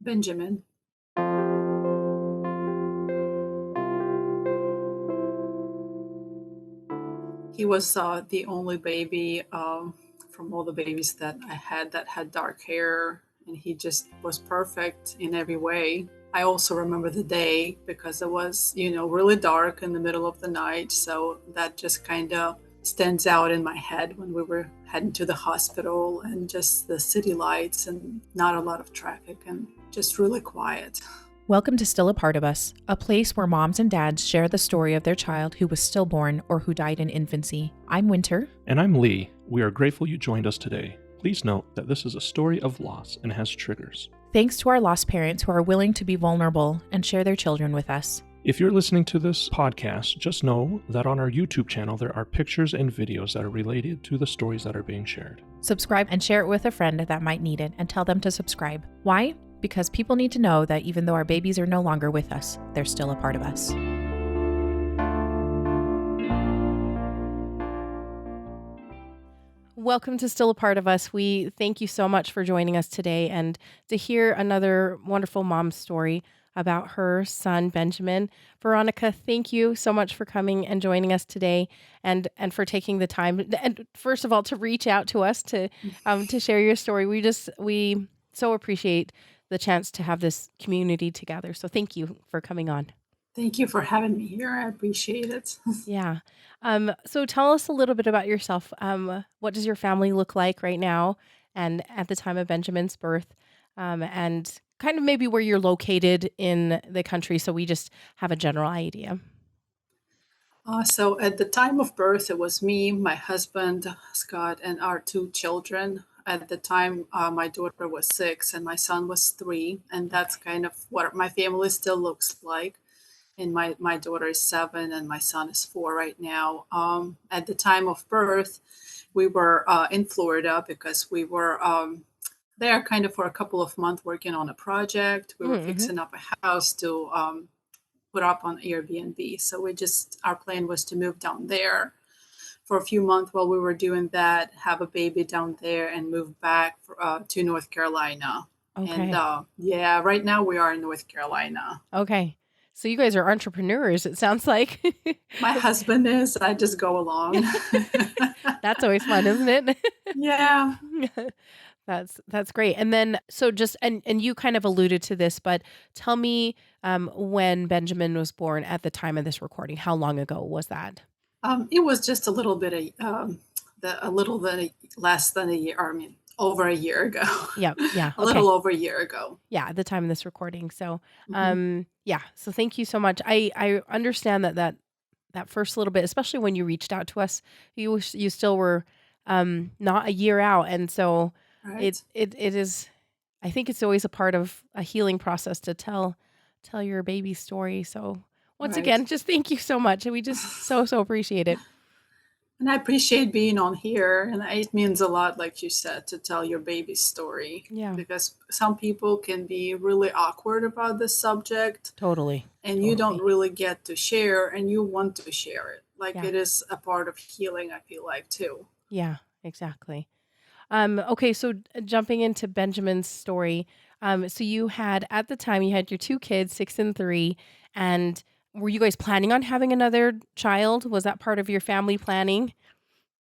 Benjamin. He was the only baby from all the babies that I had that had dark hair, and he just was perfect in every way. I also remember the day because it was, really dark in the middle of the night. So that just kind of stands out in my head when we were heading to the hospital, and just the city lights and not a lot of traffic and just really quiet. Welcome to Still a Part of Us, a place where moms and dads share the story of their child who was stillborn or who died in infancy. I'm Winter. And I'm Lee. We are grateful you joined us today. Please note that this is a story of loss and has triggers. Thanks to our lost parents who are willing to be vulnerable and share their children with us. If you're listening to this podcast, just know that on our YouTube channel there are pictures and videos that are related to the stories that are being shared. Subscribe and share it with a friend that might need it, and tell them to subscribe. Why? Because people need to know that even though our babies are no longer with us, they're still a part of us. Welcome to Still a Part of Us. We thank you so much for joining us today and to hear another wonderful mom's story about her son, Benjamin. Veronika, thank you so much for coming and joining us today and for taking the time. And first of all, to reach out to us to share your story. We so appreciate the chance to have this community together. So thank you for coming on. Thank you for having me here. I appreciate it. Yeah. So tell us a little bit about yourself. What does your family look like right now and at the time of Benjamin's birth? And kind of maybe where you're located in the country, so we just have a general idea. So at the time of birth, it was me, my husband, Scott, and our two children. At the time, my daughter was 6 and my son was 3. And that's kind of what my family still looks like. And my daughter is 7 and my son is 4 right now. At the time of birth, we were in Florida because we were there kind of for a couple of months working on a project. We were fixing up a house to put up on Airbnb. So our plan was to move down there for a few months while we were doing that, have a baby down there, and move back to North Carolina. Okay. And right now we are in North Carolina. Okay. So you guys are entrepreneurs, it sounds like. My husband is. I just go along. That's always fun, isn't it? Yeah. That's great. And then, so just, and you kind of alluded to this, but tell me when Benjamin was born at the time of this recording, how long ago was that? It was just a little bit, less than a year, over a year ago. Yeah. A little over a year ago. Yeah, at the time of this recording. So, so thank you so much. I understand that first little bit, especially when you reached out to us, you still were not a year out, and so right. it is. I think it's always a part of a healing process to tell your baby's story. So once again, just thank you so much, and we just so appreciate it. And I appreciate being on here. And it means a lot, like you said, to tell your baby's story. Yeah. Because some people can be really awkward about this subject. Totally. And you don't really get to share, and you want to share it. It is a part of healing, I feel like, too. Yeah, exactly. Okay, so jumping into Benjamin's story. So you had, at the time, you had your 2 kids, 6 and 3, and were you guys planning on having another child? Was that part of your family planning?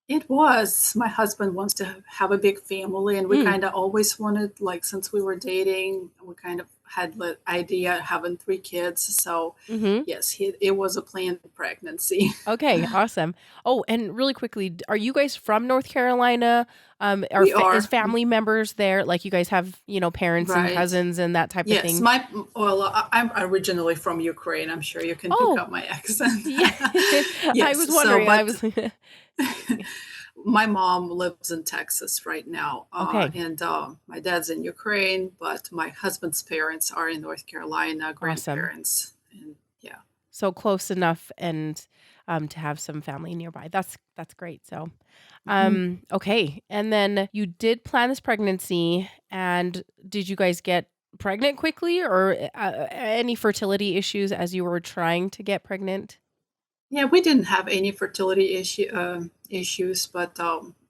It was. My husband wants to have a big family, and we kind of always wanted, since we were dating, we kind of had the idea of having 3 kids. So yes, it was a planned pregnancy. Okay, awesome. Oh, and really quickly, are you guys from North Carolina? We are. Is family members there? Like you guys have, parents and cousins and that type of thing? Yes, I'm originally from Ukraine. I'm sure you can pick up my accent. Yeah. Yes, I was wondering. My mom lives in Texas right now. Okay. And my dad's in Ukraine, but my husband's parents are in North Carolina, grandparents. Awesome. And yeah. So close enough and to have some family nearby. That's great. So, okay. And then you did plan this pregnancy, and did you guys get pregnant quickly, or any fertility issues as you were trying to get pregnant? Yeah, we didn't have any fertility issues, but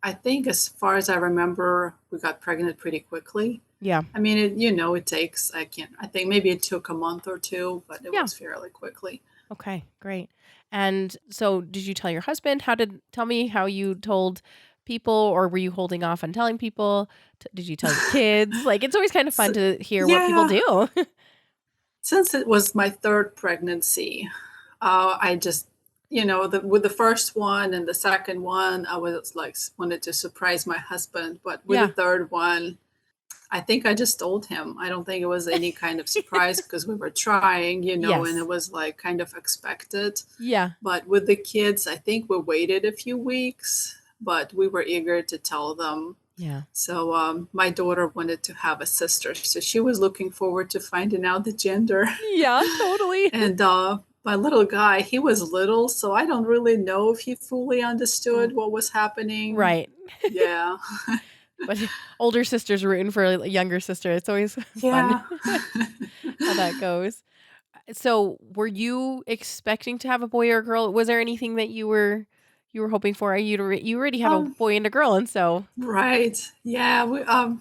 I think as far as I remember, we got pregnant pretty quickly. Yeah. I mean, it takes, I think maybe it took a month or two, but it Yeah. was fairly quickly. Okay, great. And so did you tell your husband? Tell me how you told people, or were you holding off on telling people? Did you tell your kids? Like, it's always kind of fun So, to hear what people yeah, do. since it was my third pregnancy, I just, with the first one and the second one, I was like, wanted to surprise my husband. But with the Yeah. third one, I think I just told him. I don't think it was any kind of surprise because we were trying, and Yes. it was like kind of expected. Yeah. But with the kids, I think we waited a few weeks, but we were eager to tell them. Yeah. So my daughter wanted to have a sister, so she was looking forward to finding out the gender. Yeah, totally. And my little guy, he was little, so I don't really know if he fully understood what was happening. Right. Yeah. But older sister's rooting for a younger sister. It's always fun Yeah. how that goes. So, were you expecting to have a boy or a girl? Was there anything that you were hoping for? You already have a um, boy and a girl, and so right. Yeah.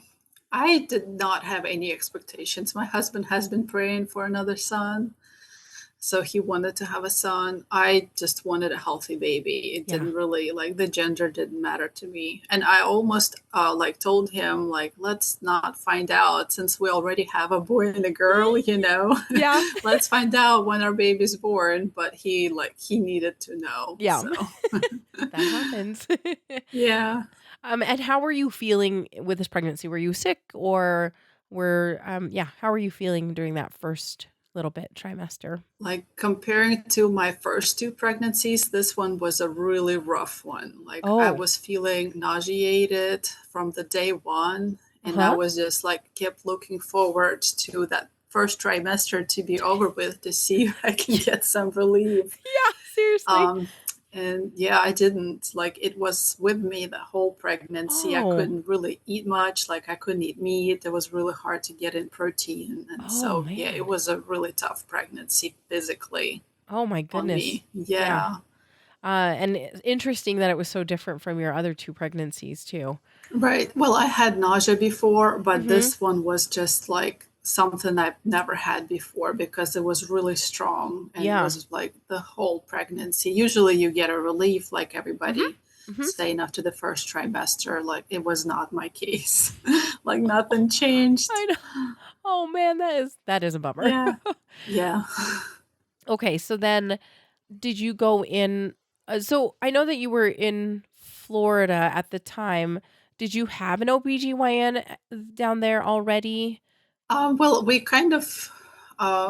I did not have any expectations. My husband has been praying for another son. So he wanted to have a son. I just wanted a healthy baby. It yeah. didn't really like the gender didn't matter to me. And I almost like told him like let's not find out since we already have a boy and a girl, Yeah. let's find out when our baby's born. But he needed to know. Yeah. So That happens. yeah. And how were you feeling with this pregnancy? Were you sick, or how were you feeling during that first little bit trimester? Like comparing to my first two pregnancies, this one was a really rough one. Like I Oh. was feeling nauseated from the day one, and I Uh-huh. was just like kept looking forward to that first trimester to be over with to see if I can get some relief. Yeah, seriously. Um, and yeah, I didn't like it was with me the whole pregnancy. I Oh. couldn't really eat much, like I couldn't eat meat. It was really hard to get in protein. And Oh, so, yeah, it man. was a really tough pregnancy physically Oh my on goodness. me. Yeah. Yeah. And it's interesting that it was so different from your other two pregnancies too. Right. Well, I had nausea before, but Mhm. this one was just like something I've never had before because it was really strong and Yeah. was like the whole pregnancy. Usually you get a relief like Mhm. everybody Mhm. saying after the first trimester. Like it was not my case. Like nothing changed. I know. Oh man, that is a bummer. Yeah. Yeah. Okay, so then did you go in so I know that you were in Florida at the time. Did you have an OBGYN down there already? Well, we kind of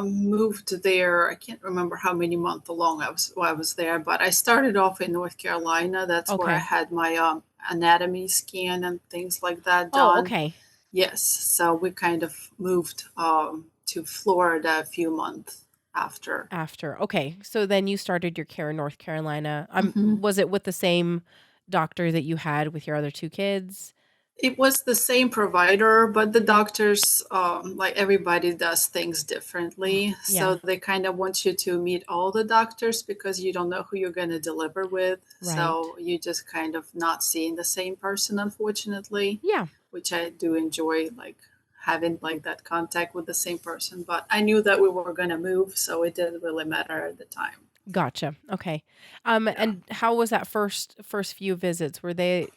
moved there. I can't remember how many months along I was there, but I started off in North Carolina. That's where I Okay. had my anatomy scan and things like that Oh, done. okay. Yes, so we kind of moved to Florida a few months after. After. Okay. So then you started your care in North Carolina. Mhm. Was it with the same doctor that you had with your other two kids? It was the same provider, but the Mhm. doctors, like everybody does things Oh, differently. yeah. So they kind of want you to meet all the doctors because you don't know who you're going to deliver with. Right. So you just kind of not seeing the same person, unfortunately, Yeah. which I do enjoy, like having like that contact with the same person. But I knew that we were going to move, so it didn't really matter at the time. Gotcha. Okay. Yeah. And how was that first few visits? Were they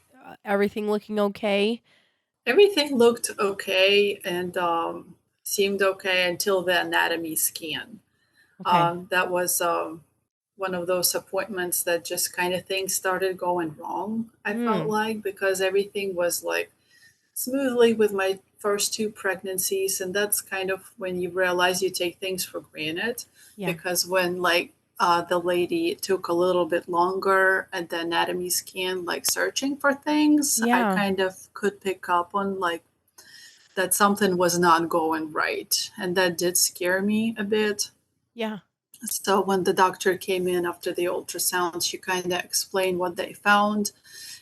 everything looking okay? Everything looked okay and seemed okay until the anatomy scan. Okay. That was one of those appointments that just kind of things started going wrong, I felt Mm. like, because everything was like smoothly with my first two pregnancies. And that's kind of when you realize you take things for granted. Yeah. Because when, like, the lady took a little bit longer at the anatomy scan, like searching for things, I Yeah. kind of could pick up on like that something was not going right. And that did scare me a bit. Yeah. So when the doctor came in after the ultrasound, she kind of explained what they found.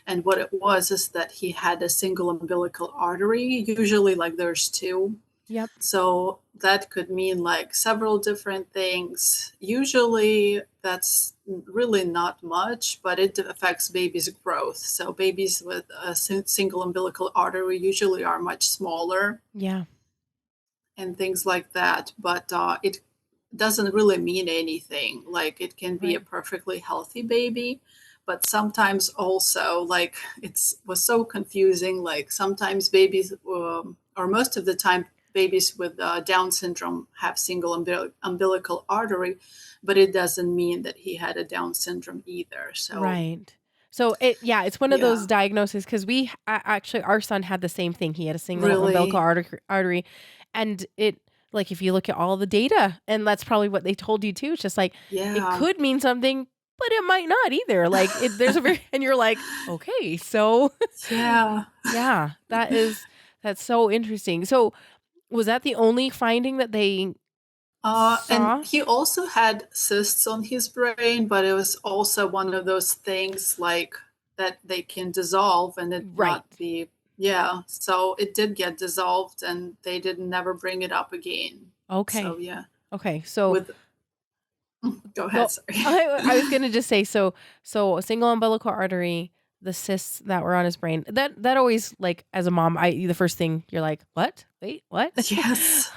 And what it was is that he had a single umbilical artery, usually like there's two. Yep. So that could mean like several different things. Usually that's really not much, but it affects babies' growth. So babies with a single umbilical artery usually are much smaller. Yeah. and things like that. But it doesn't really mean anything. Like it can be a Right. perfectly healthy baby, but sometimes also like was so confusing. Like sometimes babies, or most of the time, babies with Down syndrome have single umbilical artery, but it doesn't mean that he had a Down syndrome either. So Right. So it's one of those yeah, diagnoses because actually our son had the same thing. He had a single umbilical really, artery, and it like if you look at all the data, and that's probably what they told you too. It's just like it yeah. could mean something, but it might not either. Like there's a very and you're like, okay, so Yeah. yeah, that's so interesting. So was that the only finding that they And saw? he also had cysts on his brain, but it was also one of those things like that they can dissolve and it Right. not be, yeah. So it did get dissolved and they did never bring it up again. So Okay. yeah, Okay. So with, go ahead, go. sorry. I was gonna just say so a single umbilical artery, the cysts that were on his brain. That always like as a mom, I the first thing you're like, what? Wait, what? Yes,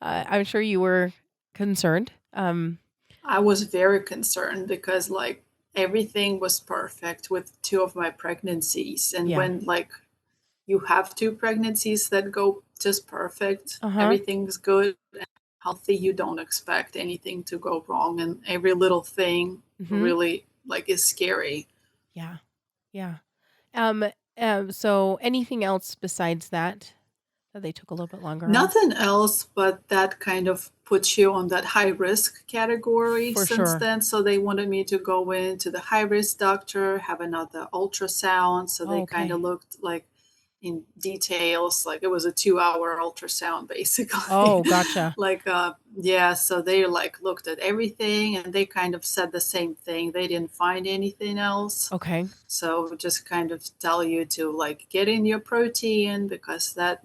I'm sure you were concerned. I was very concerned because like everything was perfect with two of my pregnancies. And Yeah. when like you have two pregnancies that go just perfect, Uh huh. everything's good, healthy, you don't expect anything to go wrong, and every little thing Hmm. really like is scary. Yeah. Yeah. Um. So anything else besides that that they took a little bit longer on? Nothing else, but that kind of puts you on that high risk category For since sure. then. So they wanted me to go in to the high risk doctor, have another ultrasound. So Oh, they kind of okay. looked like in details, like it was a 2 hour ultrasound basically. Oh, gotcha. Like yeah, so they like looked at everything and they kind of said the same thing. They didn't find anything else. Okay. So just kind of tell you to like get in your protein because that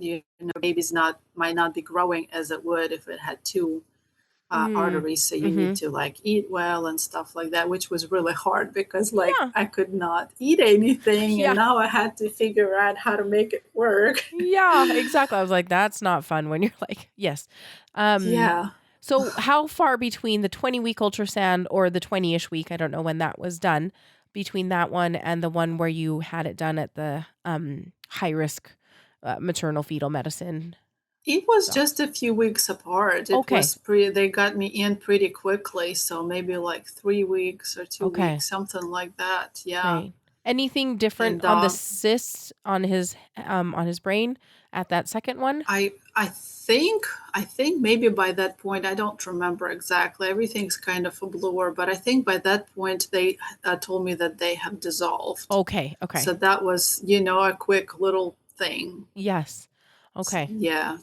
baby's not might not be growing as it would if it had two Mm. arteries. So you need Hmm. to like eat well and stuff like that, which was really hard because like Yeah. I could not eat anything and Yeah. now I had to figure out how to make it work. Yeah, exactly. I was like, that's not fun when you're like, yes. Um, Yeah. so how far between the 20-week ultrasound or the 20-ish week, I don't know when that was done, between that one and the one where you had it done at the high risk maternal fetal medicine It was doc. just a few weeks apart. It Okay. was they got me in pretty quickly, so maybe like 3 weeks or two Okay. weeks, something like that. Yeah. Right. Anything different And on the cysts on his brain at that second one? I think maybe by that point I don't remember exactly. Everything's kind of a blur, but I think by that point they told me that they have dissolved. Okay. So Okay. that was a quick little thing. Yes. Okay. Yeah,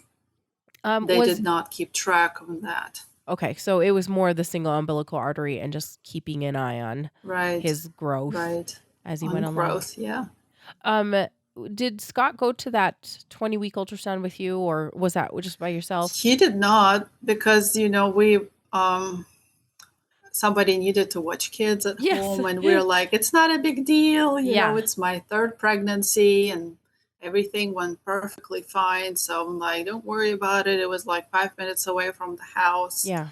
they Was did not keep track of that. Okay, so it was more the single umbilical artery and just keeping an eye on Right, his growth right. as he On went along. growth, yeah. Um, did Scott go to that 20-week ultrasound with you, or was that just by yourself? He did not because we um somebody needed to watch kids at Yes. home and we're like it's not a big deal, Yeah. it's my third pregnancy and everything went perfectly fine, so I'm like don't worry about it. It was like 5 minutes away from the house Yeah.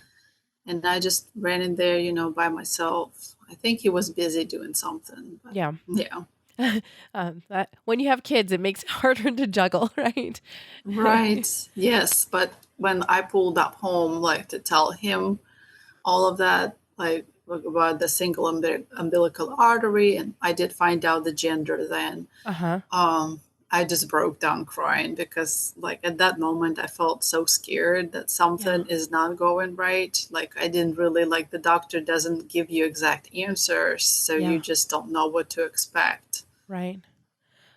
and I just ran in there, by myself. I think he was busy doing something, but Yeah. yeah. That when you have kids, it makes it harder to juggle, right? Right, yes, but when I pulled up home like to tell him all of that, like about the single umbilical artery, and I did find out the gender then. Uh-huh. Um, I just broke down crying because, like, at that moment, I felt so scared that Yeah. something is not going right. Like, I didn't really like the doctor doesn't give you exact answers, so you Yeah. just don't know what to expect. Right.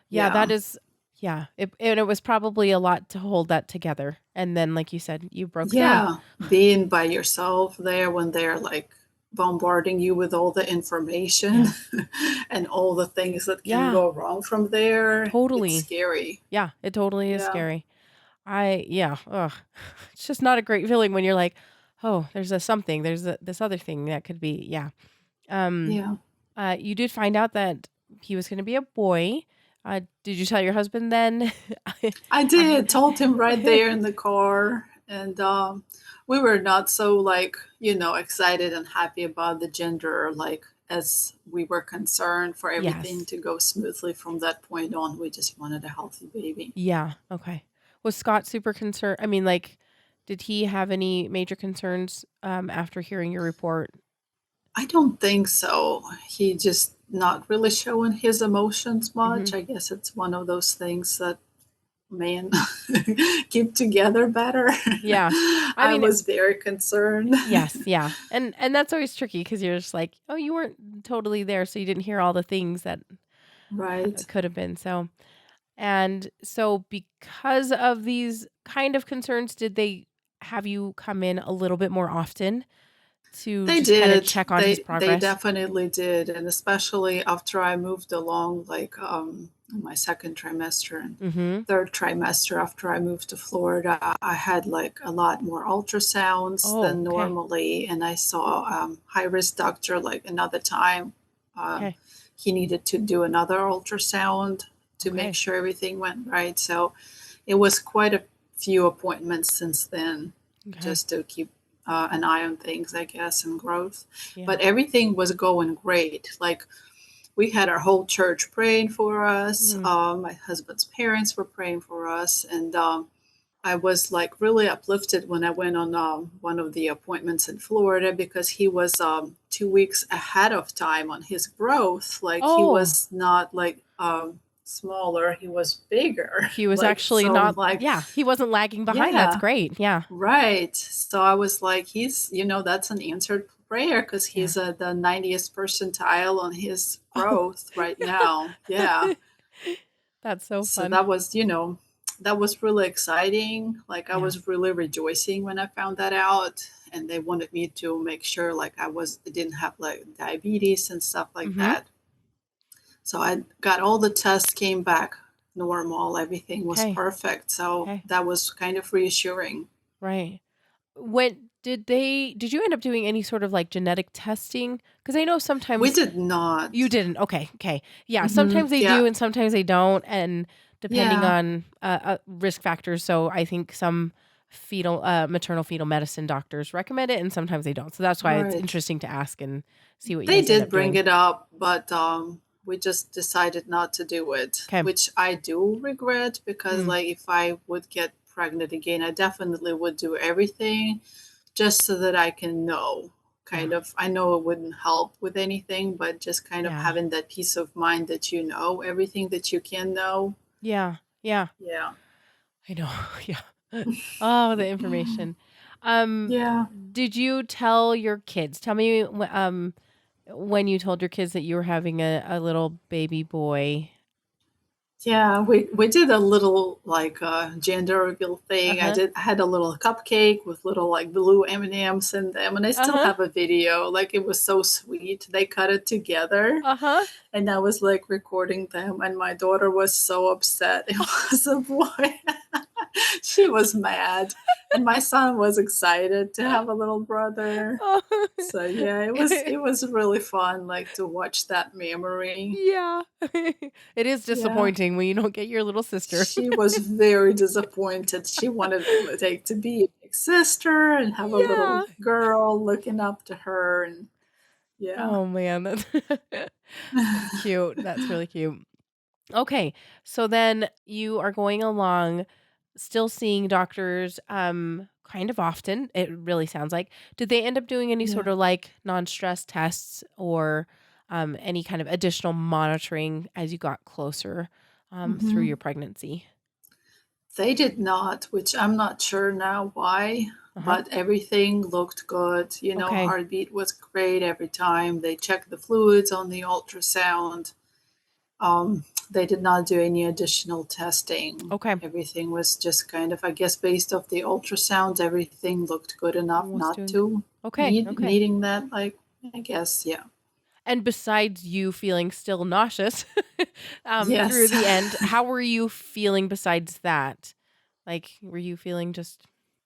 Yeah, that Yeah. is yeah. It was probably a lot to hold that together. And then like you said, you broke down. Yeah, being by yourself there when they're like bombarding you with all the information Yeah. and all the things that can Yeah. go wrong from there, it's Totally. scary. Yeah, it totally is Yeah, scary. Yeah, ugh. It's just not a great feeling when you're like, "Oh, there's a something, there's this other thing that could be." Yeah. Um, yeah. you did find out that he was gonna be a boy. Did you tell your husband then? I I did, told him right there in the car. And we were not so like, excited and happy about the gender, like as we were concerned for everything Yes. to go smoothly from that point on. We just wanted a healthy baby. Yeah. Okay. Was Scott super concerned? I mean, like, did he have any major concerns after hearing your report? I don't think so. He just not really showing his emotions Mm-hmm. much. I guess it's one of those things that men keep together better. Yeah. I I mean, was very concerned. yes, yeah. And that's always tricky because you're just like, oh, you weren't totally there, so you didn't hear all the things that Right. could have been. So because of these kind of concerns, did they have you come in a little bit more often to They just kind of did. check on his They progress? definitely did, and especially after I moved along, like in my second trimester and Mm-hmm. third trimester after I moved to Florida, I had like a lot more ultrasounds Oh, than okay. normally, and I saw high risk doctor like another time. Um, Okay. he needed to do another ultrasound to make Okay. sure everything went right. So it was quite a few appointments since then, Okay. just to keep an eye on things, I guess, and growth. Yeah. But everything was going great. Like we had our whole church praying for us. Mm. My husband's parents were praying for us, and I was like really uplifted when I went on one of the appointments in Florida because he was 2 weeks ahead of time on his growth. Like he Oh, was not like smaller; he was bigger. he was Like actually so, not, like yeah, he wasn't lagging behind. That's yeah, great. Yeah. right. So I was like, he's, that's an answered prayer because Yeah. he's at the 90th percentile on his Oh, growth right now. Yeah. that's so So fun. that was really exciting. Like I Yeah. was really rejoicing when I found that out. And they wanted me to make sure like I didn't have like diabetes and stuff like Mm-hmm. that. So I got all the tests came back normal. Everything was Okay. perfect. So Okay. that was kind of reassuring. Right. When did you end up doing any sort of like genetic testing? Because I know We sometimes did you not. didn't. Okay. Okay. Yeah. Hmm. Sometimes they Yeah. do and sometimes they don't. And depending Yeah. on risk factors. So I think some maternal fetal medicine doctors recommend it and sometimes they don't. So that's why it's Right. interesting to ask and see what you They guys end did up bring doing. it up, but we just decided not to do it, Okay. which I do regret because, Mm, like, if I would get pregnant again, I definitely would do everything just so that I can know. yeah. Kind of, I know it wouldn't help with anything, but just kind of Yeah. having that peace of mind that you know everything that you can know. Yeah. Yeah. Yeah. I know. Yeah. Oh, the information. Um, Yeah. did you tell your kids? Tell me when you told your kids that you were having a little baby boy. Yeah, we did a little like gender reveal thing. Uh-huh. I had a little cupcake with little like blue M&Ms in them, and I still Uh-huh. have a video. Like it was so sweet. They cut it together, Uh-huh. and I was like recording them, and my daughter was so upset. It was a boy. She was mad, and my son was excited to have a little brother. Oh. So yeah, it was really fun, like to watch that memory. Yeah. It is Yeah. disappointing when you don't get your little sister. She was very disappointed. She wanted like to be a big sister and have a Yeah. little girl looking up to her, and yeah. Oh man, that's cute. That's really cute. Okay. So then you are going along, still seeing doctors kind of often, it really sounds like. Did they end up doing any sort Yeah. of like non-stress tests or any kind of additional monitoring as you got closer through your Mhm. pregnancy? They did not, which I'm not sure now why, Uh-huh. but everything looked good. Okay. Heartbeat was great every time. They checked the fluids on the ultrasound. They did not do any additional testing. Okay. Everything was just kind of, I guess, based off the ultrasounds, everything looked good enough Was not doing to okay. need Okay. needing that. Like, I guess, yeah. And besides you feeling still nauseous through Yes. the end, how were you feeling besides that? Like, were you feeling just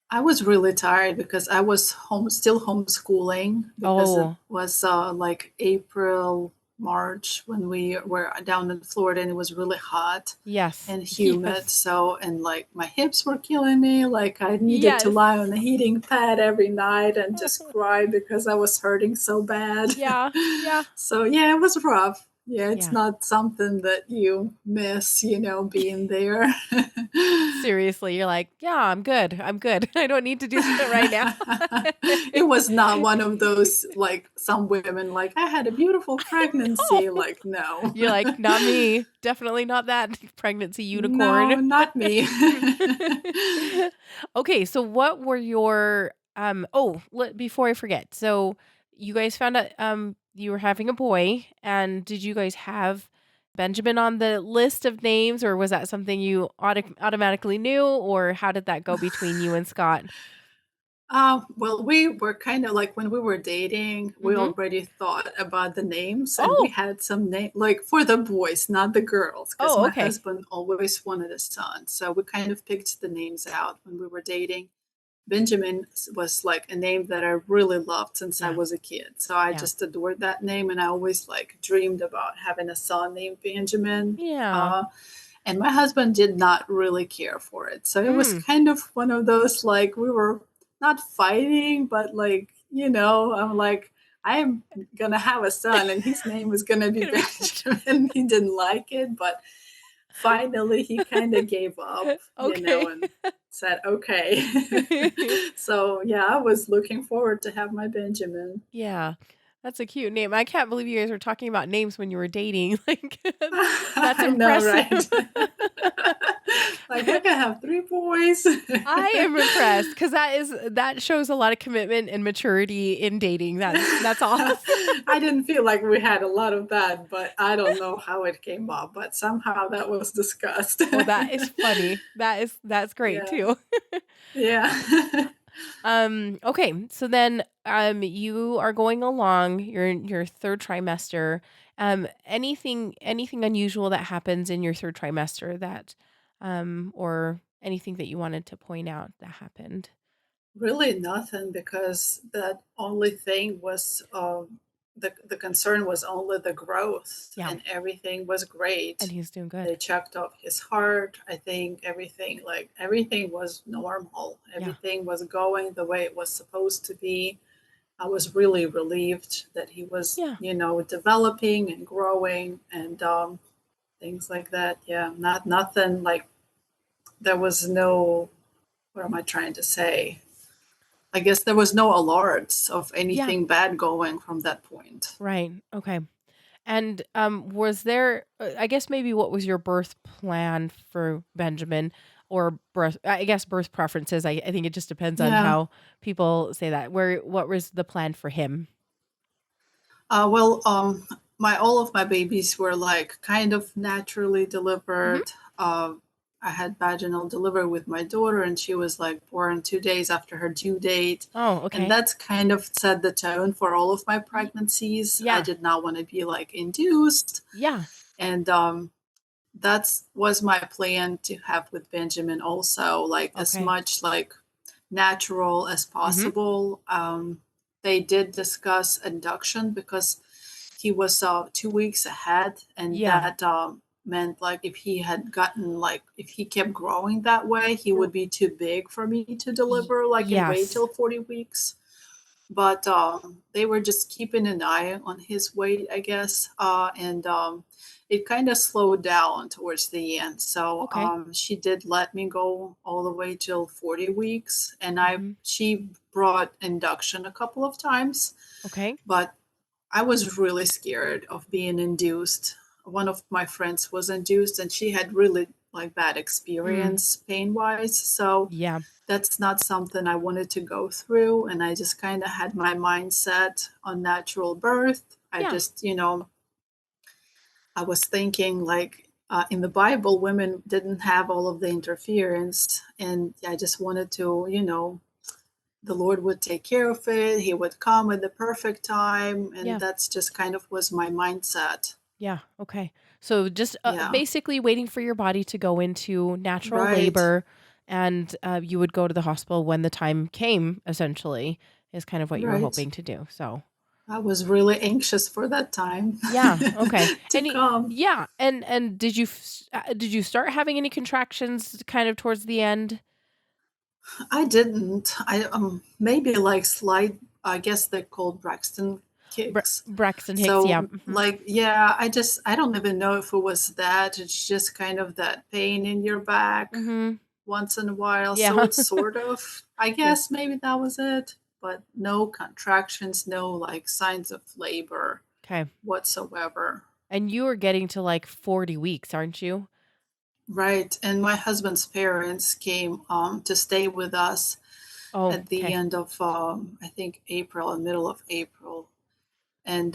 I was really tired because I was still homeschooling because it oh, was like April. March when we were down in Florida and it was really hot Yes. and humid. Yes. So, and like my hips were killing me. Like I needed to Yes. lie on a heating pad every night and just cry because I was hurting so bad. Yeah. Yeah. So yeah, it was rough. Yeah, it's Yeah. not something that you miss, being there. Seriously, you're like, yeah, I'm good. I'm good. I don't need to do that right now. It was not one of those like some women like I had a beautiful No. pregnancy. Like no. You're like, not me. Definitely not that pregnancy unicorn. No, not me. Okay, so what were your before I forget. So you guys found out you were having a boy, and did you guys have Benjamin on the list of names, or was that something you automatically knew, or how did that go between you and Scott? Well, we were kind of like when we were dating, we Mhm. already thought about the names and we Oh. had some name like for the boys, not the girls, because Oh, my okay. husband always wanted a son. So we kind of picked the names out when we were dating. Benjamin was like a name that I really loved since I Yeah. was a kid. So I Yeah. just adored that name and I always like dreamed about having a son named Benjamin. Yeah. Uh, and my husband did not really care for it. So it was Mm. kind of one of those like we were not fighting, but like, I'm like, I am gonna have a son and his name is gonna be Gonna be Benjamin. He didn't like it, but finally he kind of gave up, okay. and said, okay. So yeah, I was looking forward to have my Benjamin. Yeah. That's a cute name. I can't believe you guys were talking about names when you were dating. Like that's I know, impressive. right? Like we're gonna have three boys. I am impressed because that shows a lot of commitment and maturity in dating. That's awesome. I didn't feel like we had a lot of that, but I don't know how it came up, but somehow that was discussed. Well, that is funny. That's great Yeah. too. Yeah. Okay, so then you are going along, you're in your third trimester. Anything unusual that happens in your third trimester that or anything that you wanted to point out that happened? Really nothing because that only thing was the concern was only the growth Yeah, and everything was and great. he's doing good. They checked off his heart. I think everything was normal. Yeah. Everything was going the way it was supposed to be. I was really relieved that he was, Yeah. developing and growing and things like that. Yeah, not nothing like there was no. What am I trying to say? I guess there was no alerts of Yeah. anything bad going from that point. Right. Okay. And was there I guess maybe what was your birth plan for Benjamin or birth I guess birth preferences. I think it just depends on Yeah. how people say that. What was the plan for him? Well, my all of my babies were like kind of naturally Mhm. delivered. I had vaginal delivery with my daughter, and she was like born 2 days after her due date. Oh, And okay. that's kind of set the tone for all of my Y- pregnancies. I yeah. did not want to be like induced. Yeah. And that's was my plan to have with Benjamin also, like as Okay. much like natural as Mhm. possible. They did discuss induction because he was 2 weeks ahead, and Yeah. that meant like if he had gotten like if he kept growing that way, he R- would be too big for me to deliver like and wait yes. till 40 weeks. But they were just keeping an eye on his weight, I guess, and it kind of slowed down towards the end. So Okay. she did let me go all the way till 40 weeks, and Mhm. she brought induction a couple of times, Okay. but I was really scared of being induced. One of my friends was induced, and she had really like bad Mm. experience pain wise. So Yeah. that's not something I wanted to go through. And I just kind of had my mindset on natural birth. I Yeah. just, I was thinking like in the Bible, women didn't have all of the interference. And I just wanted to, the Lord would take care of it. He would come at the perfect time. And Yeah. that's just kind of was my mindset. Yeah. Okay. So just Yeah. basically waiting for your body to go into natural Right. labor, and you would go to the hospital when the time came, essentially, is kind of what you were Right. hoping to do. So, I was really anxious for that time Yeah, okay. to come. Yeah, and did you start having any contractions kind of towards the end? I didn't. I maybe like slight. I guess they're called Braxton kicks. Braxton Hicks, yeah. So like yeah, I don't even know if it was that. It's just kind of that pain in your back Mhm. once in a while. So Yeah. it's sort of. I Yeah. guess maybe that was it. But no contractions, no like signs of labor Okay. whatsoever. And you are getting to like 40 weeks, aren't you? Right. And my husband's parents came to stay with us Oh, at the okay. end of I think April, middle of April, and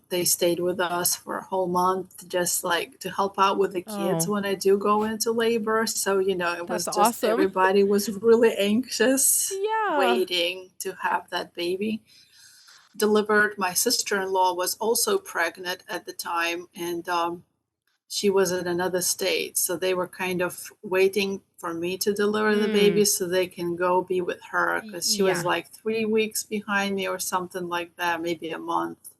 they stayed with us for a whole month, just like to help out with the kids Oh, when I do go into labor. So it that's was just awesome. everybody was really anxious, Yeah. waiting to have that baby delivered. My sister-in-law was also pregnant at the time, and she was in another state. So they were kind of waiting for me to deliver the Mm. baby so they can go be with her because she was Yeah. like 3 weeks behind me or something like that, maybe a month.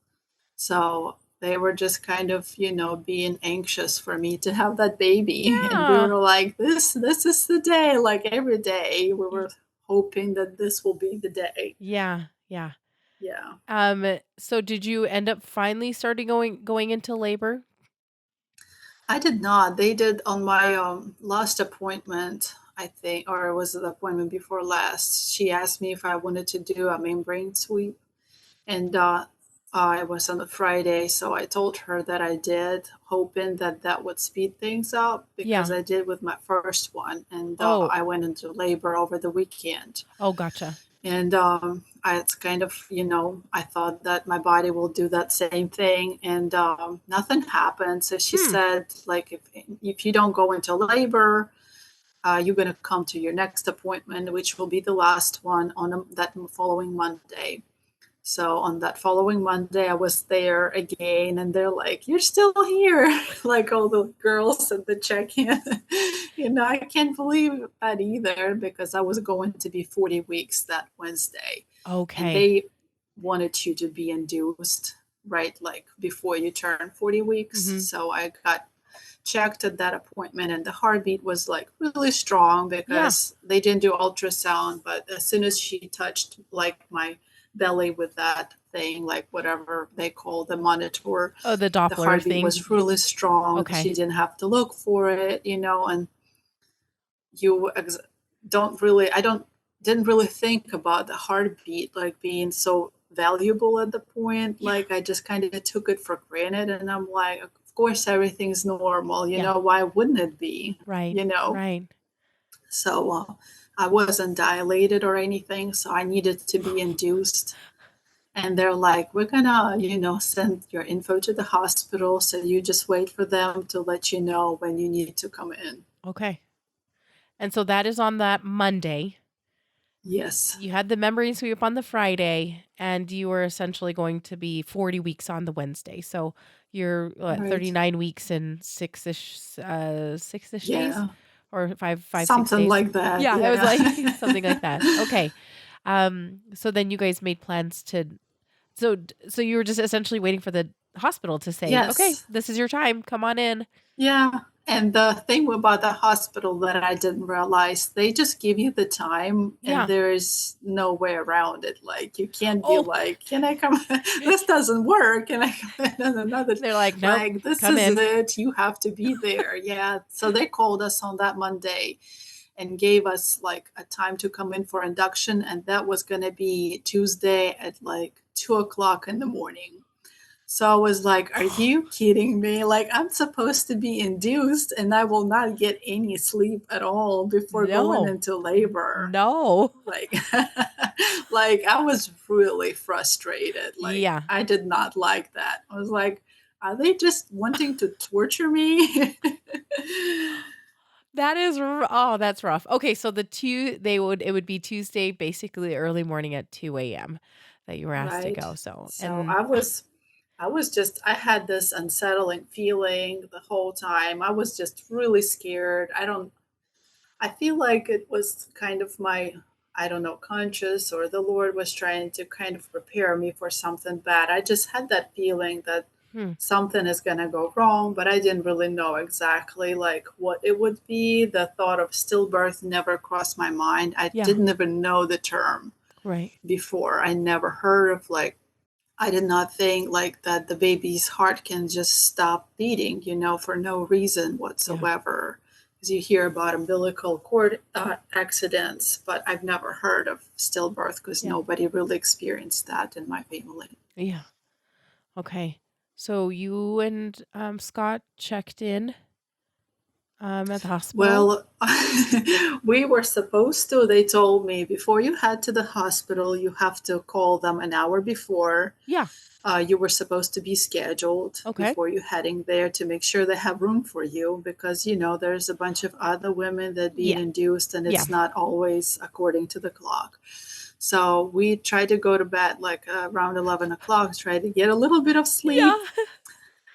So they were just kind of, being anxious for me to have that baby. And we Yeah. were like, this is the day. Like every day, we Y- were hoping that this will be the day. Yeah. Yeah. Yeah. So did you end up finally starting going into labor? I did not. They did on my last appointment, I think, or it was the appointment before last. She asked me if I wanted to do a membrane sweep, and it was on a Friday, so I told her that I did, hoping that that would speed things up because Yeah. I did with my first one, and Oh, I went into labor over the weekend. oh, gotcha. And it's kind of, I thought that my body will do that same thing, and nothing happened. So she Hmm. said, like, if you don't go into labor, you're going to come to your next appointment, which will be the last one on that following Monday. So on that following Monday, I was there again, and they're like, "You're still here," like all the girls at the check-in. I can't believe that either because I was going to be 40 weeks that Wednesday, and Okay. they wanted you to be induced right like before you turn 40 weeks. Mhm. So I got checked at that appointment, and the heartbeat was like really strong Yeah. because they didn't do ultrasound, but as soon as she touched like my belly with that thing, like whatever they call the monitor, Oh, the the Doppler heartbeat thing. was really strong. Okay. She didn't have to look for it, and you don't really, I don't, didn't really think about the heartbeat like being so valuable at the point. Yeah. Like I just kind of took it for granted, and I'm like, of course everything's normal, Yeah. why wouldn't it be, Right. you know? Right. So I wasn't dilated or anything, so I needed to be induced. And they're like, we're gonna, send your info to the hospital. So you just wait for them to let you know when you need to come in. Okay. And so that is on that Monday. Yes, You had the memory sweep on the Friday, and you were essentially going to be 40 weeks on the Wednesday. So you're what, right. 39 weeks and six-ish days, Yeah, or five, 6 something days. like that. Yeah, it was Yeah. like something like that. Okay. So then you guys made plans to, so you were just essentially waiting for the hospital to say, okay, Yes. this is your time. Come on in. Yeah. And the thing about the hospital that I didn't realize, they just give you the time and Yeah. there's no way around it. Like you can't be Oh, like, can I come? This doesn't work. Can I come in? And another, they're like, nope, like, this come is in. it. You have to be there. Yeah. So they called us on that Monday and gave us like a time to come in for induction. And that was going to be Tuesday at like 2 o'clock in the morning. So I was like, are you kidding me? Like, I'm supposed to be induced and I will not get any sleep at all before going No, into labor. no. Like, like I was really frustrated. Like, Yeah. I did not like that. I was like, are they just wanting to torture me? That is oh, that's rough. Okay, so it would be Tuesday, basically early morning at 2 a.m. that you were asked to Right. go. So, So and I had this unsettling feeling the whole time. I was just really scared. I feel like it was kind of I don't know, conscious, or the Lord was trying to kind of prepare me for something bad. I just had that feeling that Hmm. something is going to go wrong, but I didn't really know exactly like what it would be. The thought of stillbirth never crossed my mind. I Yeah. didn't even know the term Right. before. I never heard of like, I did not think like that the baby's heart can just stop beating, for no reason Yeah. whatsoever. Because you hear about umbilical cord accidents, but I've never heard of stillbirth because Yeah. nobody really experienced that in my family. Yeah. Okay. So you and Scott checked in at the hospital? Well, we were supposed to. They told me before you head to the hospital, you have to call them an hour before. Yeah. You were supposed to be scheduled Okay. before you heading there to make sure they have room for you because there's a bunch of other women that being Yeah. induced and Yeah. it's not always according to the clock. So we tried to go to bed like around 11 o'clock, try to get a little bit of Yeah. sleep.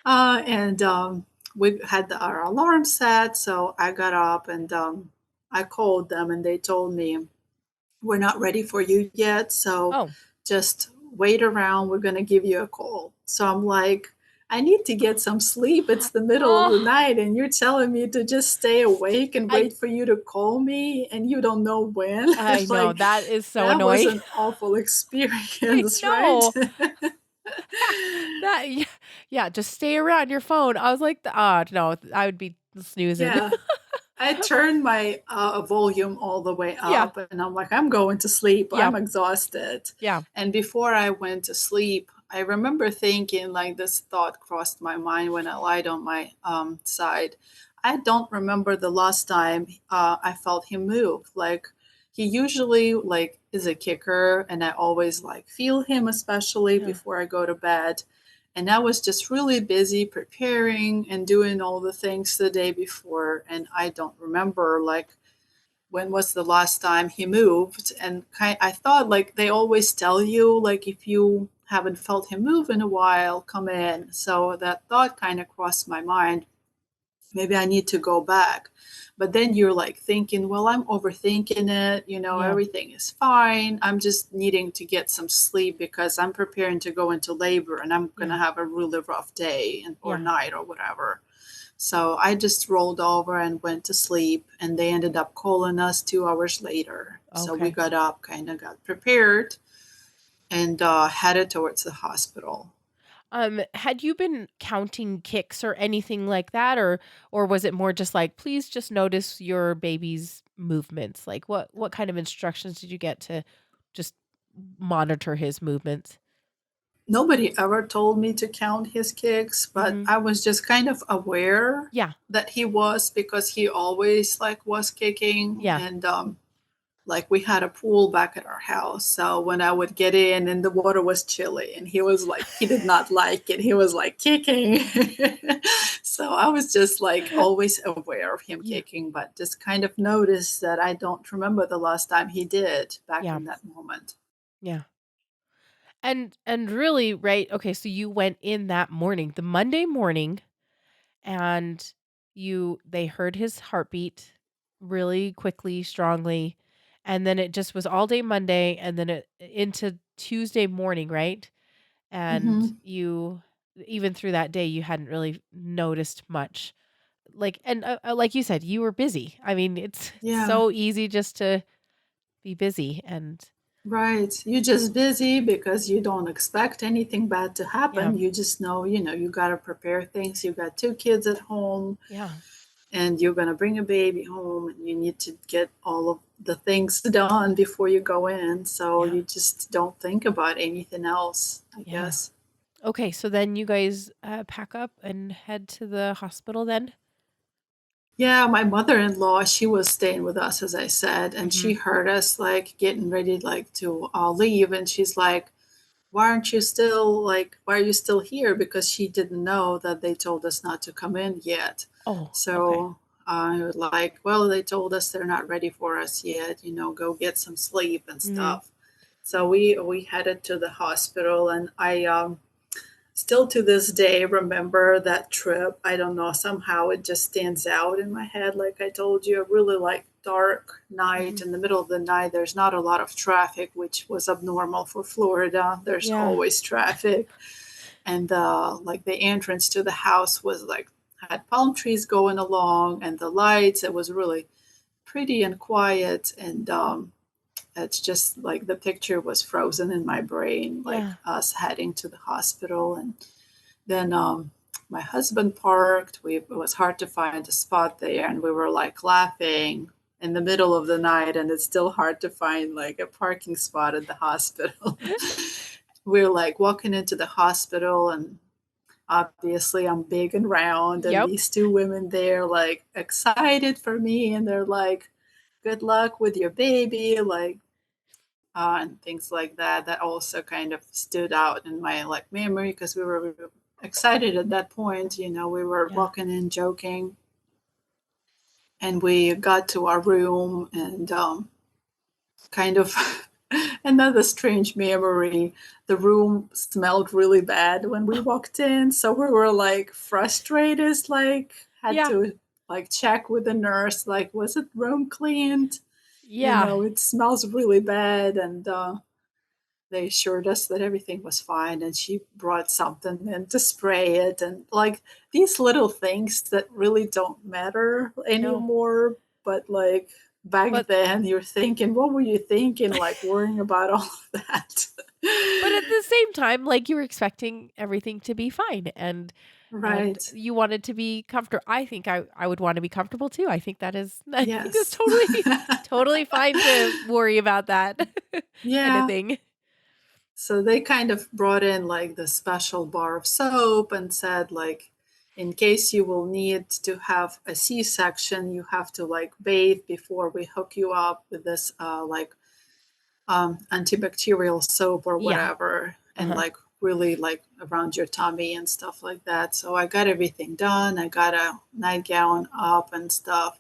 And we had our alarm set, so I got up and I called them and they told me we're not ready for you yet, so Oh. just wait around. We're going to give you a call. So I'm like, I need to get some sleep. It's the middle of the Oh, night, and you're telling me to just stay awake and I wait for you to call me, and you don't know when. I know Like, that is so that was annoying. an awful I experience, right? know. That yeah, yeah, just stay around your phone. I was like, "Ah, no, I would be snoozing." Yeah. I turned my volume all the way Yeah. up and I'm like, I'm going to sleep. Yeah. I'm exhausted. Yeah. And before I went to sleep, I remember thinking, like, this thought crossed my mind when I lied on my side. I don't remember the last time I felt him move. Like, he usually like is a kicker, and I always like feel him, especially Yeah. before I go to bed. And I was just really busy preparing and doing all the things the day before. And I don't remember like when was the last time he moved. And I thought like they always tell you, like, if you haven't felt him move in a while, come in. So that thought kind of crossed my mind. Maybe I need to go back. But then you're like thinking, well, I'm overthinking it. Yeah. Everything is fine. I'm just needing to get some sleep because I'm preparing to go into labor and I'm going to Yeah. have a really rough day or Yeah. night or whatever. So I just rolled over and went to sleep, and they ended up calling us 2 hours later. So we Okay. got up, kind of got prepared, and headed towards the hospital. Had you been counting kicks or anything like that, or was it more just like, please just notice your baby's movements? Like what kind of instructions did you get to just monitor his movements? Nobody ever told me to count his kicks, but Mhm. I was just kind of aware Yeah. that he was because he always like was kicking. Yeah. And like we had a pool back at our house, so when I would get in and the water was chilly and he was like, he did not like it, he was like kicking. So I was just like always aware of him Yeah. kicking, but just kind of noticed that I don't remember the last time he did back Yeah. in that moment. Yeah. And really, right, okay, so you went in that morning, the Monday morning, and they heard his heartbeat really quickly, strongly, and then it just was all day Monday and then it into Tuesday morning, right? And Hmm. you even through that day, you hadn't really noticed much. Like and, like you said, you were busy. I mean, it's Yeah. so easy just to be busy and Right. You're just busy because you don't expect anything bad to yeah. happen. You just know, you got to prepare things. You got two kids at home Yeah. and you're going to bring a baby home and you need to get all of the things done before you go in. So Yeah. you just don't think about anything else, I Yeah. guess. Okay, so then you guys, pack up and head to the hospital then? Yeah, my mother-in-law, she was staying with us, as I said, and she Mhm. heard us like getting ready like to leave. And she's like, why are you still here? Because she didn't know that they told us not to come in yet. Oh, okay. So I was like, well, they told us they're not ready for us yet, go get some sleep and Mhm. stuff. So we headed to the hospital, and I still to this day remember that trip. I don't know, somehow it just stands out in my head. Like I told you, I really like dark night in the middle of the night. There's not a lot of traffic, which was abnormal for Florida. There's always traffic. And the entrance to the house was had palm trees going along and the lights. It was really pretty and quiet. And it's just like the picture was frozen in my brain, us heading to the hospital. And then my husband parked. It was hard to find a spot there, and we were laughing in the middle of the night, and it's still hard to find a parking spot at the hospital. We're walking into the hospital, and obviously I'm big and round, and these two women there excited for me, and they're good luck with your baby, and things like that. That also kind of stood out in my memory, because we were excited at that point. We were walking in joking, and we got to our room, and kind of another strange memory. The room smelled really bad when we walked in, so we were frustrated, had to check with the nurse, was it room cleaned? It smells really bad. And they assured us that everything was fine, and she brought something in to spray it, and these little things that really don't matter anymore. But back then you're thinking, what were you thinking, worrying about all of that? But at the same time, you were expecting everything to be fine, and you wanted to be comfortable. I think I would want to be comfortable too. I think that is think it's totally fine to worry about that kind of thing. So they kind of brought in the special bar of soap and said, in case you will need to have a C-section, you have to bathe before we hook you up with this antibacterial soap or whatever, and really around your tummy and stuff like that. So I got everything done. I got a nightgown up and stuff.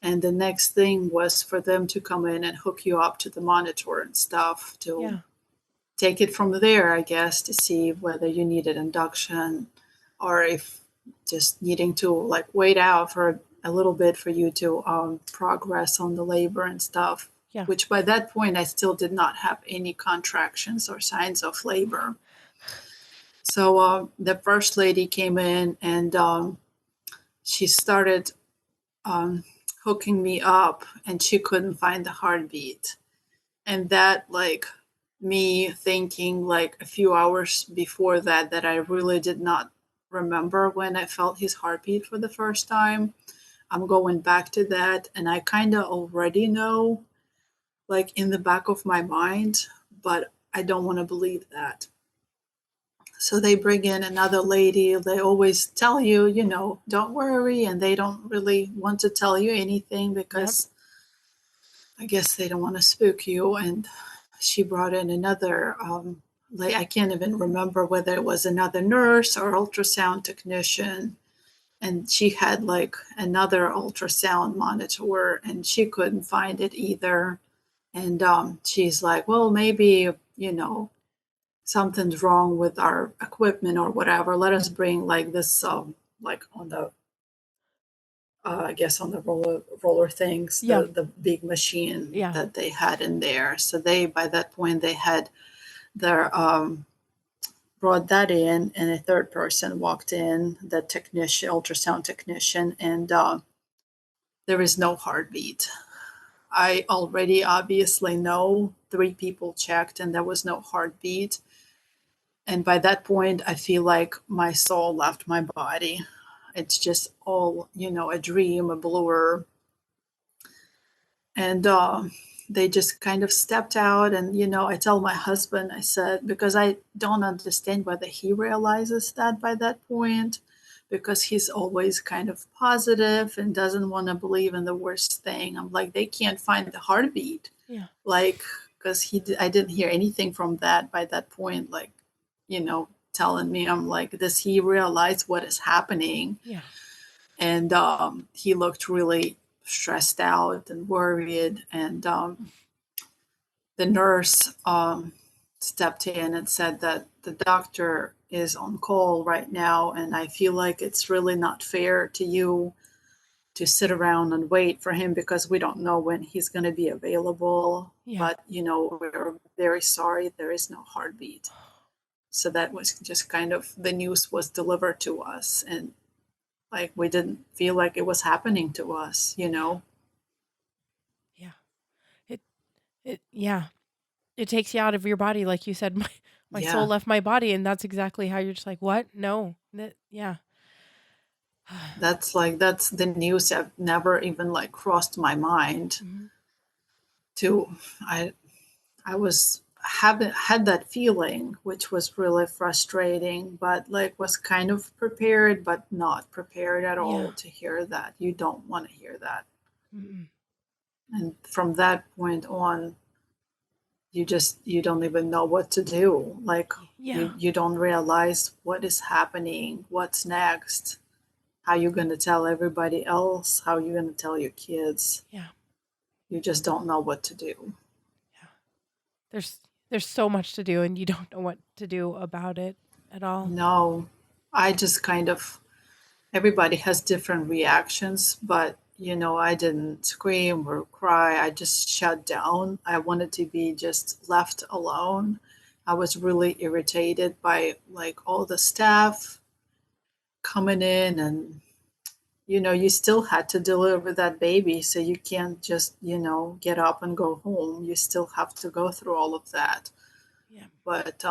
And the next thing was for them to come in and hook you up to the monitor and stuff to take it from there, I guess, to see whether you needed induction or if just needing to wait out for a little bit for you to progress on the labor and stuff. Which by that point, I still did not have any contractions or signs of labor. So the first lady came in, and she started hooking me up, and she couldn't find the heartbeat. And that, me thinking a few hours before that I really did not remember when I felt his heartbeat for the first time. I'm going back to that, and I kind of already know, in the back of my mind, but I don't want to believe that. So they bring in another lady. They always tell you, don't worry, and they don't really want to tell you anything because I guess they don't want to spook you. And she brought in another, I can't even remember whether it was another nurse or ultrasound technician. And she had another ultrasound monitor, and she couldn't find it either. And she's well, maybe, something's wrong with our equipment or whatever. Let us bring this, on the, I guess on the roller things, the big machine that they had in there. So by that point, they had their, brought that in, and a third person walked in, the technician, ultrasound technician, and there is no heartbeat. I already obviously know 3 people checked and there was no heartbeat. And by that point, I feel like my soul left my body. It's just all, a dream, a blur. And they just kind of stepped out. And, I tell my husband, I said, because I don't understand whether he realizes that by that point, because he's always kind of positive and doesn't want to believe in the worst thing. I'm they can't find the heartbeat. Because I didn't hear anything from that by that point, telling me, I'm does he realize what is happening? And he looked really stressed out and worried. And the nurse stepped in and said that the doctor is on call right now, and I feel like it's really not fair to you to sit around and wait for him because we don't know when he's going to be available. Yeah. But, we're very sorry. There is no heartbeat. So that was just kind of the news was delivered to us. And like we didn't feel like it was happening to us. Yeah. It takes you out of your body, like you said. My soul Yeah. left my body, and that's exactly how you're just like, what? No. That's the news that never even like crossed my mind Mhm. to I was had that feeling, which was really frustrating, but like was kind of prepared but not prepared at Yeah. all to hear that. You don't want to hear that. Mm-mm. And from that point on, you don't even know what to do. Like Yeah. you don't realize what is happening, what's next, how you're going to tell everybody else, how you're going to tell your kids. Yeah. You just don't know what to do. Yeah. There's so much to do, and you don't know what to do about it at all. No, I just kind of, everybody has different reactions, but I didn't scream or cry. I just shut down. I wanted to be just left alone. I was really irritated by like all the staff coming in, and you still had to deliver that baby, so you can't just get up and go home. You still have to go through all of that. Yeah. But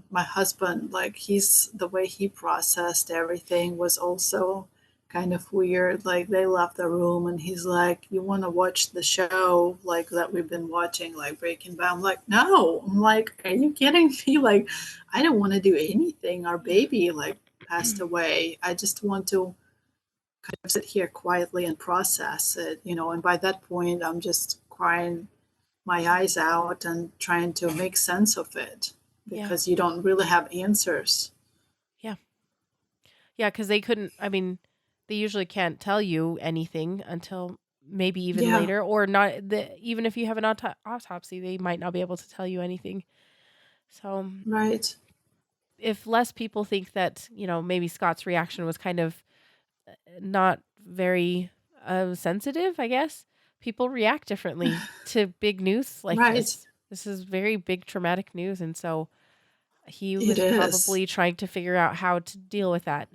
my husband, like the way he processed everything was also kind of weird. Like they left the room and he's like, "You want to watch the show like that we've been watching, like Breaking Bad?" I'm like, "No." I'm like, "Are you kidding me?" Like, I don't want to do anything. Our baby like passed away. I just want to kind of sit here quietly and process it, and by that point I'm just crying my eyes out and trying to make sense of it Yeah. because you don't really have answers. Yeah. Yeah, because they couldn't, they usually can't tell you anything until maybe even Yeah, later, or not. Even if you have an autopsy, they might not be able to tell you anything. So right. if less people think that, maybe Scott's reaction was kind of not very sensitive, I guess, people react differently to big news like Right. this. This is very big traumatic news, and so he It was is. probably trying to figure out how to deal with that.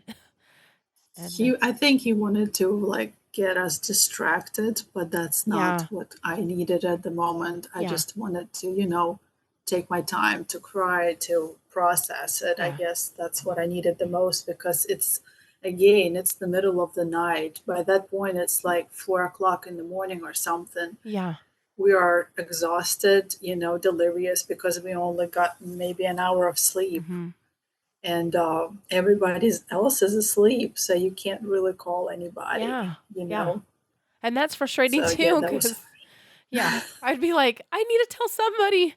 And I think he wanted to like get us distracted, but that's not yeah, what I needed at the moment. I yeah, just wanted to, take my time to cry, to process it. I yeah, guess that's what I needed the most because it's the middle of the night. By that point, it's like 4 o'clock in the morning or something. yeah. We are exhausted, delirious because we only got maybe an hour of sleep, Hmm. and everybody else is asleep, so you can't really call anybody, Yeah, yeah. And that's frustrating So yeah, too, that was because yeah, I'd be like, I need to tell somebody.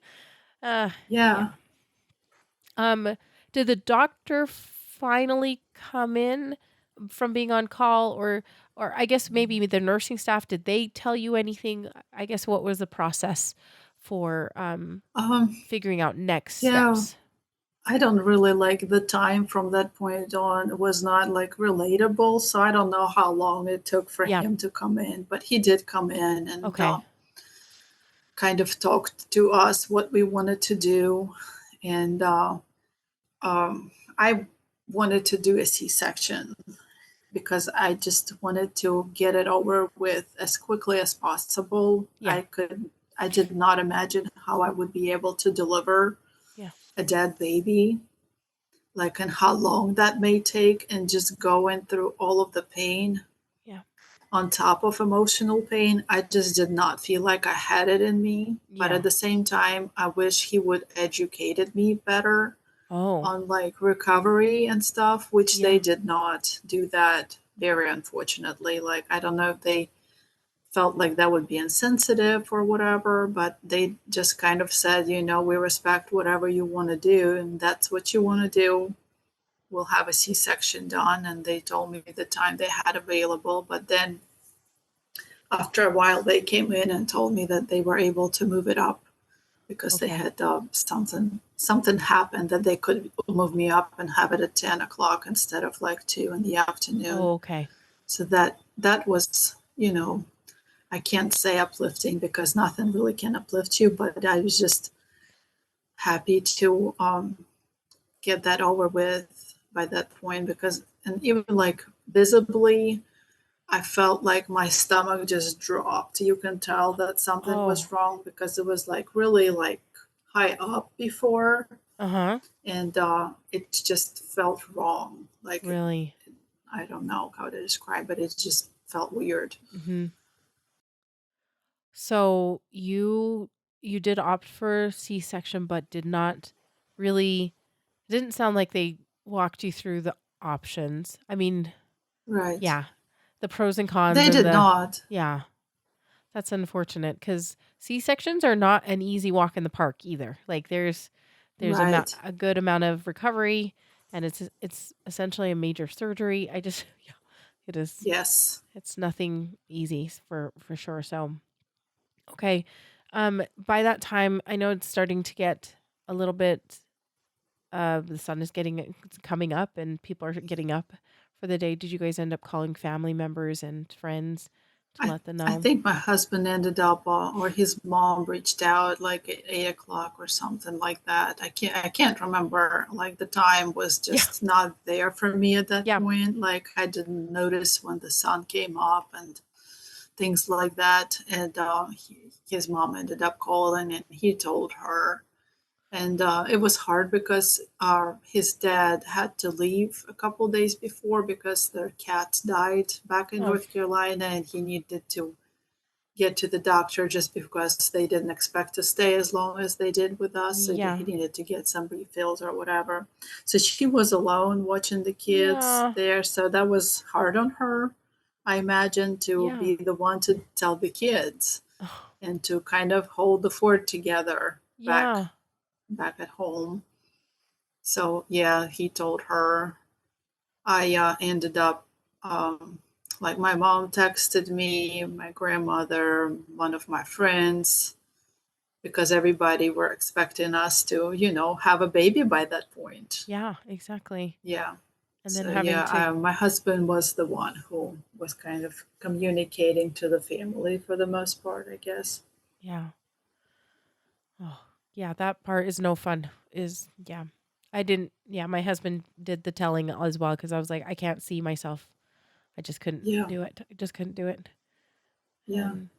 Yeah. yeah. Um, did the doctor finally come in from being on call, or I guess maybe the nursing staff, did they tell you anything? I guess what was the process for Um, figuring out next yeah, steps? I don't really like the time from that point on was not like relatable, so I don't know how long it took for Yeah. him to come in, but he did come in and Okay. kind of talked to us what we wanted to do, and I wanted to do a C-section because I just wanted to get it over with as quickly as possible. Yeah. I did not imagine how I would be able to deliver Yeah. a dead baby, like, and how long that may take, and just going through all of the pain Yeah. on top of emotional pain. I just did not feel like I had it in me. But at Yeah. the same time, I wish he would educated me better Oh. on like recovery and stuff, which they Yeah. did not do that, very unfortunately. Like, I don't know if they felt like that would be insensitive or whatever, but they just kind of said, we respect whatever you want to do, and that's what you want to do. We'll have a C-section done. And they told me the time they had available. But then after a while, they came in and told me that they were able to move it up because they Okay. had something happened that they could move me up and have it at 10 o'clock instead of like 2 in the afternoon. Oh, okay. So that was you know, I can't say uplifting because nothing really can uplift you, but I was just happy to get that over with by that point because, and even like visibly, I felt like my stomach just dropped. You can tell that something Oh, was wrong because it was like really like high up before, uh-huh. and it just felt wrong. Like Really? I don't know how to describe it. It just felt weird. Mm-hmm. So you did opt for C-section, but did not really it didn't sound like they walked you through the options. I mean, Right. yeah, the pros and cons They and did the not. yeah, that's unfortunate because C-sections are not an easy walk in the park either. Like there's Right. a good amount of recovery, and it's essentially a major surgery. I just yeah, it is Yes. it's nothing easy for sure. So okay. By that time, I know it's starting to get a little bit the sun is it's coming up and people are getting up for the day. Did you guys end up calling family members and friends to I let them I know? think my husband ended up, or his mom reached out like at 8 o'clock or something like that. I can't remember. Like the time was Yeah. just not there for me at that Yeah. point. Like I didn't notice when the sun came up and things like that. And his mom ended up calling, and he told her. And it was hard because his dad had to leave a couple days before because their cat died back in Oh, North Carolina, and he needed to get to the doctor just because they didn't expect to stay as long as they did with us. So he yeah. needed to get some refills or whatever. So she was alone watching the kids Yeah. there. So that was hard on her, I imagine, to Yeah. be the one to tell the kids Oh, and to kind of hold the fort together yeah. back at home. So yeah, he told her. I ended up like my mom texted me, my grandmother, one of my friends, because everybody were expecting us to, have a baby by that point. Yeah, exactly. Yeah. And then So having yeah, to my husband was the one who was kind of communicating to the family for the most part, I guess. yeah. Oh, yeah, that part is no fun. Is yeah. I didn't yeah, my husband did the telling as well cuz I was like I can't see myself. I just couldn't Yeah. do it. I just couldn't do it. Yeah. And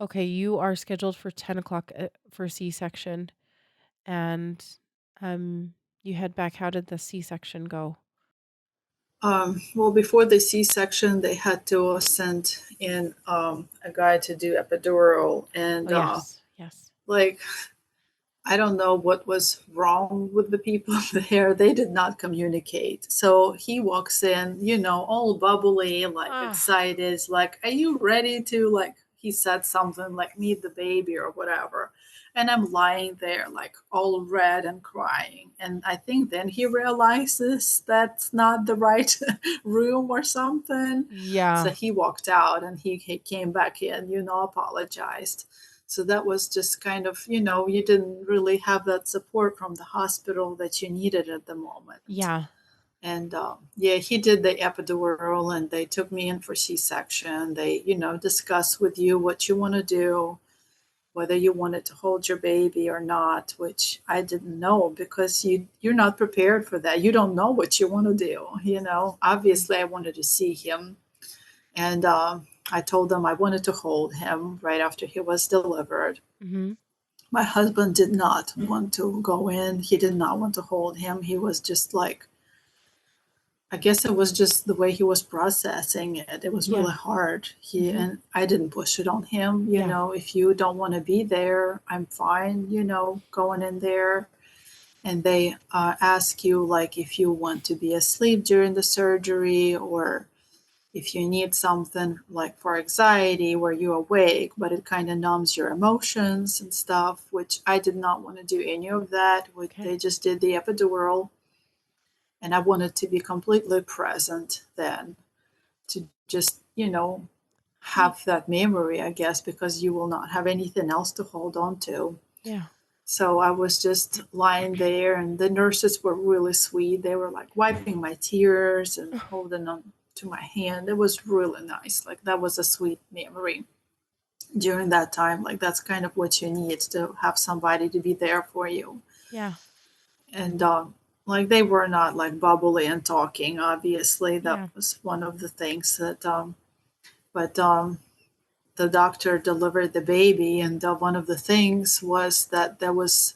okay, you are scheduled for 10 o'clock for C-section, and um, you head back. How did the C-section go? Well, before the C-section, they had to send in a guy to do epidural, and Oh, yes, yes. like I don't know what was wrong with the people there. They did not communicate. So he walks in, all bubbly, like Ah, excited, like, "Are you ready to like?" He said something like, "Meet the baby" or whatever. And I'm lying there, like all red and crying. And I think then he realizes that's not the right room or something. So yeah, he walked out and he came back in, apologized. So that was just kind of, you didn't really have that support from the hospital that you needed at the moment. yeah. And yeah, he did the epidural and they took me in for C-section. They, discuss with you what you want to do, whether you wanted to hold your baby or not, which I didn't know because you're not prepared for that. You don't know what you want to do. Obviously, I wanted to see him, and I told them I wanted to hold him right after he was delivered. Mm-hmm. My husband did not want to go in. He did not want to hold him. He was just like, I guess it was just the way he was processing it. It was Yeah. really hard. Mm-hmm. And I didn't push it on him. Yeah. If you don't want to be there, I'm fine, going in there. And they ask you like if you want to be asleep during the surgery or if you need something like for anxiety where you're awake, but it kind of numbs your emotions and stuff, which I did not want to do any of that. Okay. They just did the epidural, and I wanted to be completely present then to just, Yeah. have that memory, I guess, because you will not have anything else to hold on to. Yeah. So I was just lying there, and the nurses were really sweet. They were like wiping my tears and holding on. to my hand. It was really nice. Like that was a sweet memory during that time. Like that's kind of what you need, to have somebody to be there for you. Yeah. And like they were not like bubbly and talking. Obviously, that Yeah. was one of the things that. But the doctor delivered the baby, and one of the things was that there was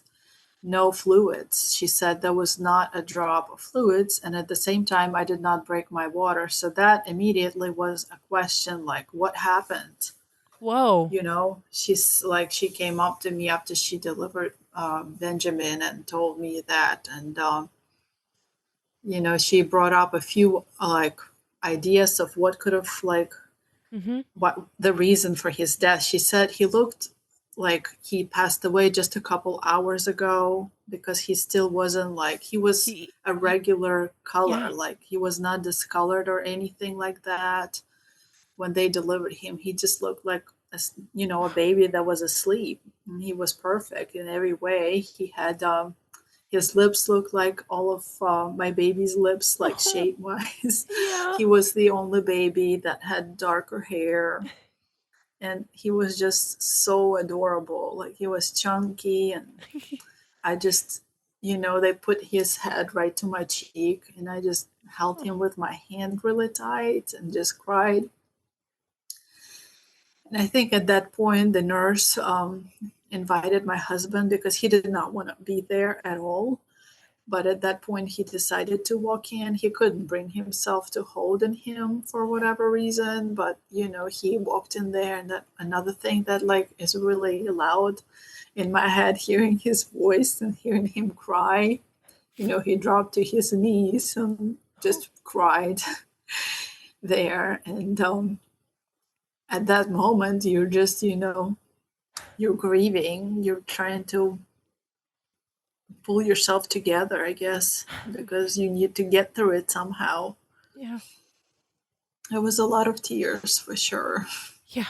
no fluids. She said there was not a drop of fluids, and at the same time, I did not break my water. So that immediately was a question, like, what happened? Whoa. She's like, she came up to me after she delivered Benjamin and told me that, and she brought up a few like ideas of what could have like Mm-hmm. what the reason for his death. She said he looked like he passed away just a couple hours ago, because he still wasn't like, he was He, a regular yeah. color, like he was not discolored or anything like that. When they delivered him, he just looked like a baby that was asleep. And he was perfect in every way. He had his lips looked like all of my baby's lips, like Oh, shape wise. yeah. He was the only baby that had darker hair, and he was just so adorable. Like he was chunky, and I just, they put his head right to my cheek, and I just held Oh, him with my hand really tight and just cried. And I think at that point, the nurse invited my husband, because he did not want to be there at all. But at that point, he decided to walk in. He couldn't bring himself to hold in him for yeah. whatever reason. But, he walked in there. And that another thing that like is really loud in my head, hearing his voice and hearing him cry. He dropped to his knees and Oh, just cried there. And at that moment, you're just, you're grieving. You're trying to pull yourself together, I guess, because you need to get through it somehow. yeah. It was a lot of tears for sure. Yeah.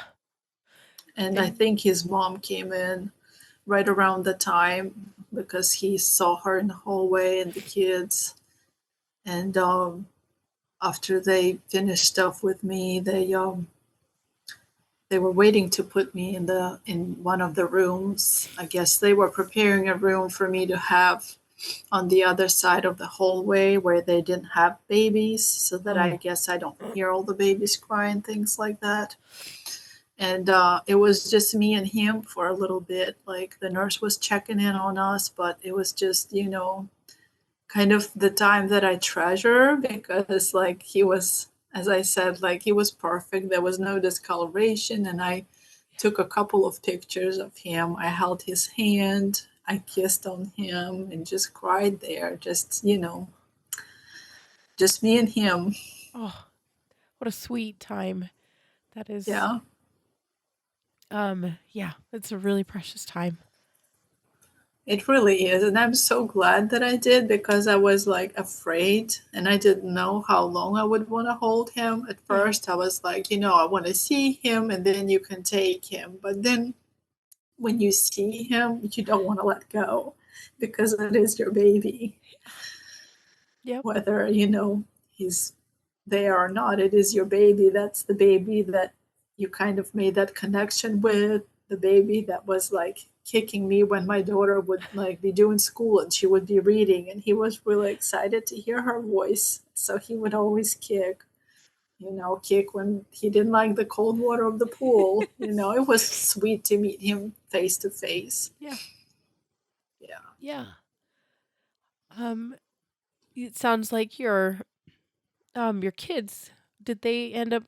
And I And think his mom came in right around the time, because he saw her in the hallway and the kids. And after they finished stuff with me, they were waiting to put me in one of the rooms. I guess they were preparing a room for me to have on the other side of the hallway, where they didn't have babies, so that I oh, guess I don't hear all the babies cry and things like that. And it was just me and him for a little bit. Like the nurse was checking in on us, but it was just, kind of the time that I treasure, because like he was, as I said, like he was perfect. There was no discoloration. And I took a couple of pictures of him. I held his hand, I kissed on him, and just cried there. Just, just me and him. oh, what a sweet time. That is, Yeah. yeah, it's a really precious time. It really is. And I'm so glad that I did, because I was like afraid and I didn't know how long I would want to hold him. At Yeah. first, I was like, I want to see him and then you can take him. But then when you see him, you don't want to let go, because it is your baby. Yep. Whether, he's there or not, it is your baby. That's the baby that you kind of made that connection with, the baby that was like kicking me when my daughter would like be doing school and she would be reading, and he was really excited to hear her voice, so he would always kick when he didn't like the cold water of the pool. It was sweet to meet him face to face. Yeah. Yeah. Yeah. Um, it sounds like your kids, did they end up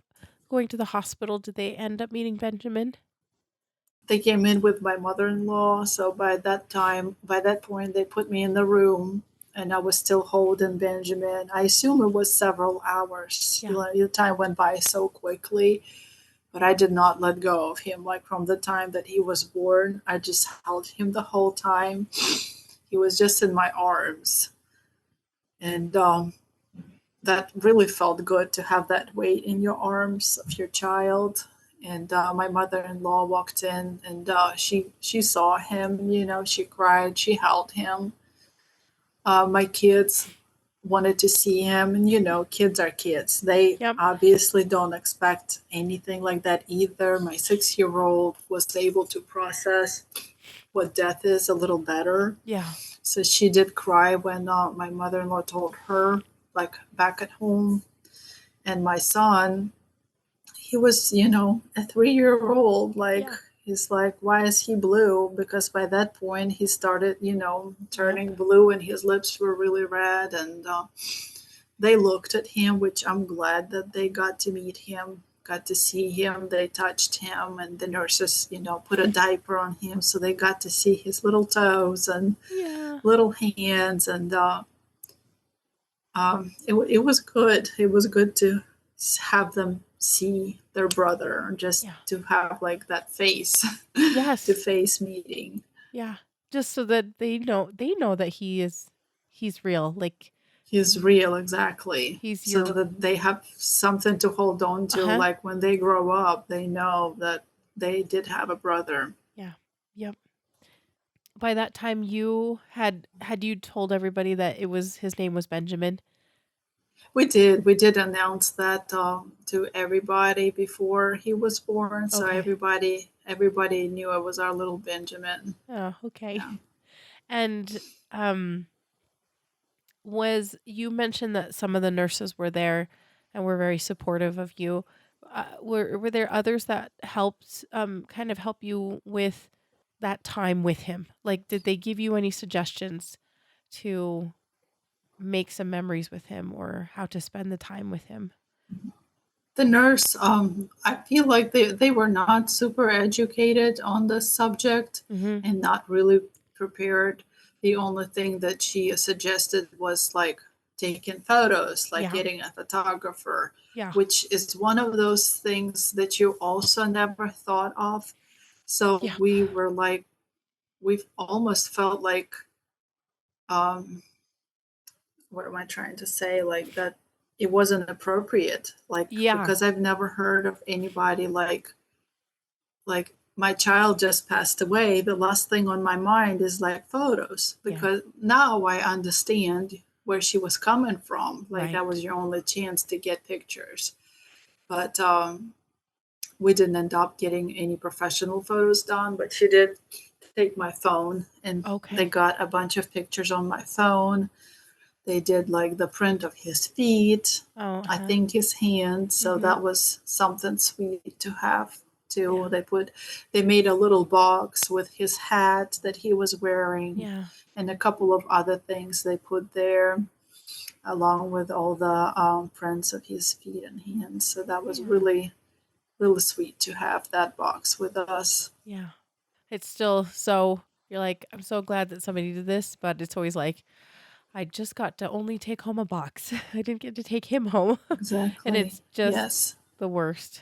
going to the hospital? Did they end up meeting Benjamin? They came in with my mother-in-law, so by that point they put me in the room, and I was still holding Benjamin. I assume it was several hours. Yeah. The time went by so quickly, but I did not let go of him. Like from the time that he was born, I just held him the whole time. He was just in my arms, and that really felt good, to have that weight in your arms of your child. And my mother-in-law walked in, and she saw him. She cried. She held him. My kids wanted to see him. And, kids are kids. They Yep. obviously don't expect anything like that either. My 6-year-old was able to process what death is a little better. Yeah. So she did cry when my mother-in-law told her, like back at home. And my son, he was, a 3-year-old, like, Yeah. he's like, why is he blue? Because by that point he started, turning Yep. blue and his lips were really red. And they looked at him, which I'm glad that they got to meet him, got to see him. They touched him, and the nurses, put a diaper on him. So they got to see his little toes and Yeah. little hands. And it was good. It was good to have them see their brother, just Yeah. to have like that face Yes. to face meeting. Yeah. Just so that they know that he's real. Like He's real, exactly. he's So your that they have something to hold on to. uh-huh. Like when they grow up, they know that they did have a brother. Yeah. Yep. By that time you had you told everybody that his name was Benjamin? We did announce that to everybody before he was born. So Okay. everybody knew it was our little Benjamin. Oh, okay. Yeah. And you mentioned that some of the nurses were there and were very supportive of you. Were there others that helped kind of help you with that time with him? Like, did they give you any suggestions to make some memories with him or how to spend the time with him? The nurse, I feel like they were not super educated on the subject Mm-hmm. and not really prepared. The only thing that she suggested was like taking photos, like Yeah. getting a photographer, Yeah. which is one of those things that you also never thought of. So Yeah. we were like, we've almost felt like, what am I trying to say? Like that it wasn't appropriate. Like, Yeah. because I've never heard of anybody like my child just passed away. The last thing on my mind is like photos, Yeah. because now I understand where she was coming from. Like that Right. was your only chance to get pictures. But we didn't end up getting any professional photos done, but she did take my phone and they Okay. got a bunch of pictures on my phone. They did like the print of his feet, Oh, I think his hands. So mm-hmm. that was something sweet to have too. Yeah. They made a little box with his hat that he was wearing Yeah. and a couple of other things they put there, along with all the prints of his feet and hands. So that was Yeah. really, really sweet to have that box with us. Yeah. It's still so you're like, I'm so glad that somebody did this, but it's always like, I just got to only take home a box. I didn't get to take him home. And Exactly. it's just Yes, the worst.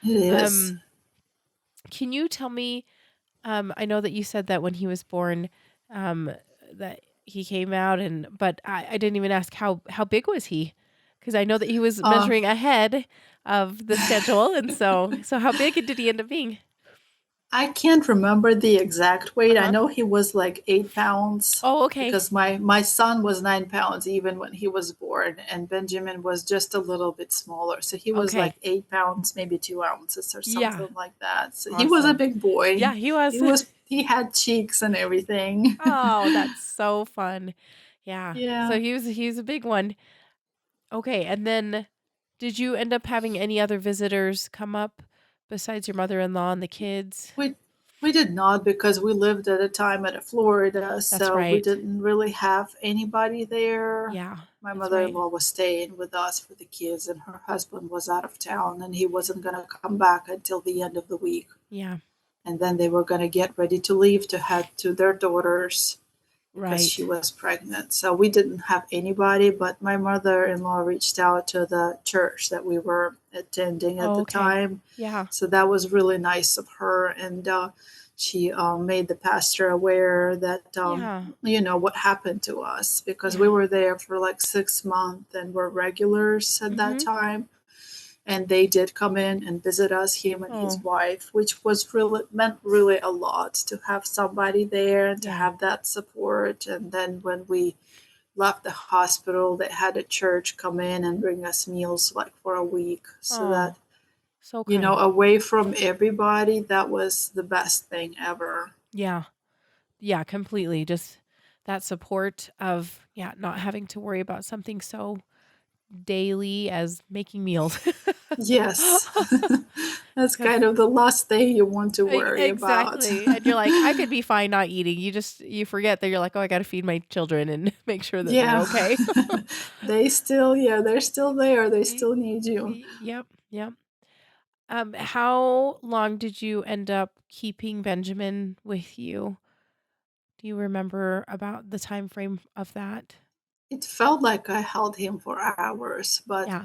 it is. Can you tell me, I know that you said that when he was born, um, that he came out but I didn't even ask how big was he? Because I know that he was Uh, measuring ahead of the schedule. And so how big did he end up being? I can't remember the exact weight. I Uh-huh. know he was like 8 pounds Oh, okay. because my son was 9 pounds even when he was born, and Benjamin was just a little bit smaller. So he was like Okay. 8 pounds, maybe 2 ounces or Yeah. something like that. So he was a Awesome. big boy. Yeah, he was. He had cheeks and everything. Oh, that's so fun. Yeah. So Yeah. he's a big one. Okay, and then did you end up having any other visitors come up besides your mother-in-law and the kids? We we did not, because we lived at a time at a Florida, That's so we right. didn't really have anybody there. Yeah, My that's right. mother-in-law was staying with us for the kids, and her husband was out of town, and he wasn't going to come back until the end of the week. Yeah, And then they were going to get ready to leave to head to their daughter's because she right. was pregnant. So we didn't have anybody, but my mother-in-law reached out to the church that we were attending at Oh, the okay. time. Yeah. So that was really nice of her. And she made the pastor aware that, Yeah. what happened to us, because we Yeah. were there for like 6 months and were regulars at that Mhm. time. And they did come in and visit us, him and his Oh, wife, which was really meant really a lot to have somebody there and to yeah. have that support. And then when we left the hospital, they had a church come in and bring us meals like for a week, so that, Oh, so kind. away from everybody, that was the best thing ever. Yeah. Yeah, completely. Just that support of, yeah, not having to worry about something so daily as making meals. Yes. That's kind of the last thing you want to worry about. Exactly. And you're like, I could be fine not eating. You forget that you're like, oh, I got to feed my children and make sure that they're Yeah. okay. They're still there. They still need you. Yep. Yep. How long did you end up keeping Benjamin with you? Do you remember about the time frame of that? It felt like I held him for hours, but Yeah.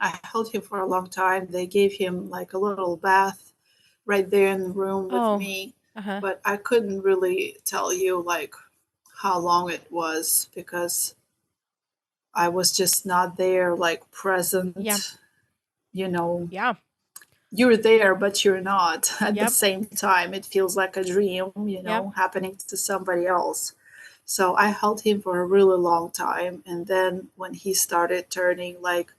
I held him for a long time. They gave him like a little bath right there in the room with Oh, me, uh-huh. but I couldn't really tell you like how long it was because I was just not there, like Yeah. present. You know, Yeah. you're there, but you're not at the Yep. same time. It feels like a dream, Yep. happening to somebody else. So I held him for a really long time. And then when he started turning like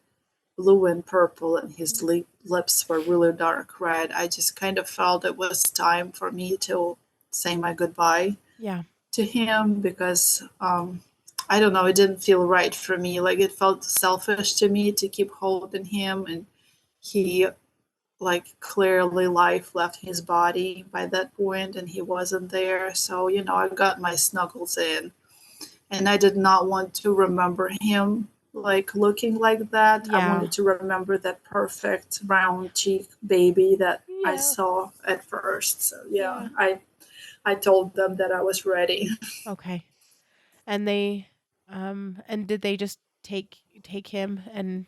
blue and purple and his lips were really dark red, I just kind of felt it was time for me to say my goodbye Yeah. to him because I don't know, it didn't feel right for me. Like it felt selfish to me to keep holding him, and he like clearly life left his body by that point and he wasn't there. So, I got my snuggles in and I did not want to remember him like looking like that. I Yeah. wanted to remember that perfect round cheek baby that I Yeah. saw at first. So yeah, Yeah. I told them that I was ready. Okay. And and did they just take him and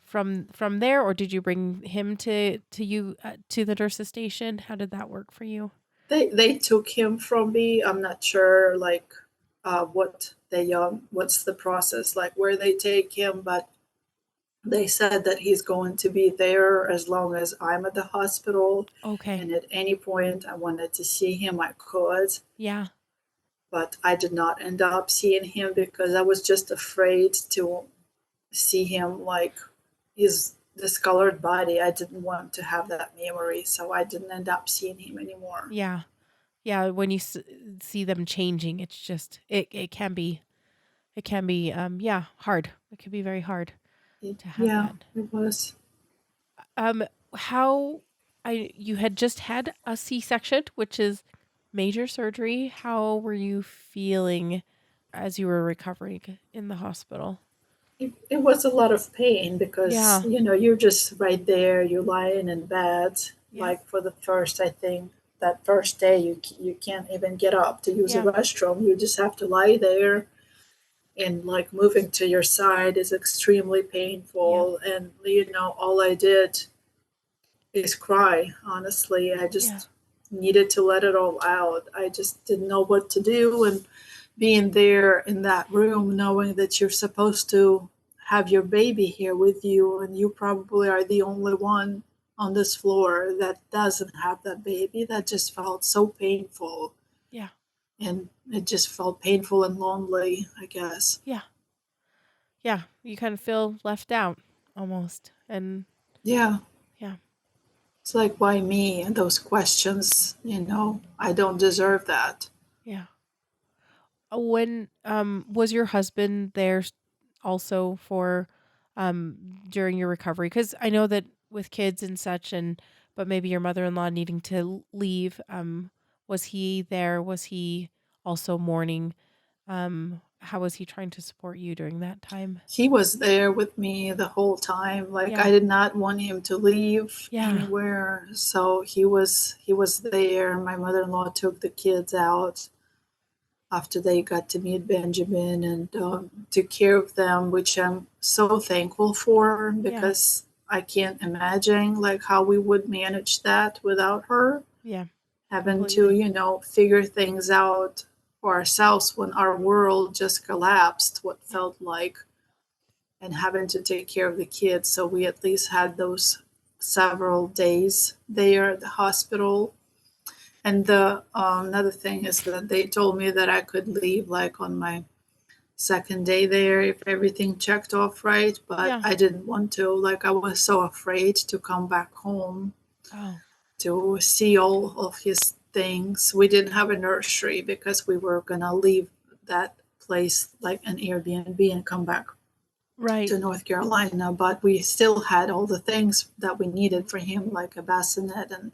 from there, or did you bring him to you to the nurse's station? How did that work for you? They took him from me. I'm not sure like what's the process like where they take him, but they said that he's going to be there as long as I'm at the hospital, Okay. and at any point I wanted to see him, I could. Yeah. But I did not end up seeing him because I was just afraid to see him like his discolored body. I didn't want to have that memory, so I didn't end up seeing him anymore. Yeah. Yeah, when you see them changing, it's just it can be yeah, hard. It can be very hard to have Yeah, that. it was. Um how I you had just had a C-section, which is major surgery. How were you feeling as you were recovering in the hospital? It was a lot of pain because Yeah. you're just right there, you're lying in bed. Yeah. Like for the first, I think that first day you can't even get up to use a Yeah. restroom, you just have to lie there, and like moving to your side is extremely Yeah. painful. And all I did is cry. Honestly, I Yeah. just needed to let it all out. I just didn't know what to do, and being there in that room, knowing that you're supposed to have your baby here with you, and you probably are the only one on this floor that doesn't have that baby, that just felt so painful. Yeah. And it just felt painful and lonely, I guess. Yeah. Yeah. You kind of feel left out almost. And Yeah, yeah. it's like, why me? And those questions, I don't deserve that. Yeah. When was your husband there also for during your recovery? Cuz I know that with kids and such, and but maybe your mother-in-law needing to leave, was he there? Was he also mourning? How was he trying to support you during that time? He was there with me the whole time. Like Yeah. I did not want him to leave Yeah. anywhere. So he was there. My mother-in-law took the kids out after they got to meet Benjamin and took care of them, which I'm so thankful for Yeah. because I can't imagine like how we would manage that without her, Yeah. having to, Completely. figure things out for ourselves when our world just collapsed, what Yeah. felt like, and having to take care of the kids. So we at least had those several days there at the hospital. And the another thing is that they told me that I could leave like on my second day there if everything checked off right, but Yeah. I didn't want to. Like, I was so afraid to come back home Oh, to see all of his things. We didn't have a nursery because we were gonna leave that place like an Airbnb and come back right. to North Carolina, but we still had all the things that we needed for him, like a bassinet and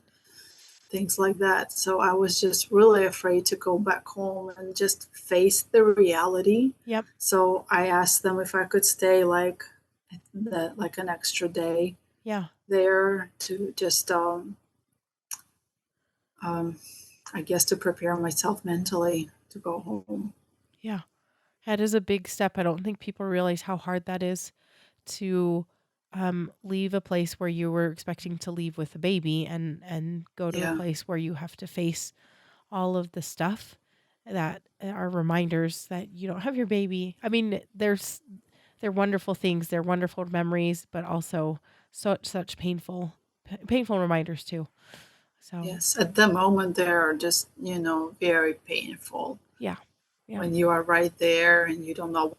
things like that. So I was just really afraid to go back home and just face the reality. Yep. So I asked them if I could stay like an extra day Yeah. there to just I guess to prepare myself mentally to go home. Yeah. That is a big step. I don't think people realize how hard that is to leave a place where you were expecting to leave with a baby and go to a Yeah. place where you have to face all of the stuff that are reminders that you don't have your baby. I mean, they're wonderful things, they're wonderful memories, but also such painful reminders too. So Yes. At the moment, they are just, very painful yeah, yeah, when you are right there and you don't know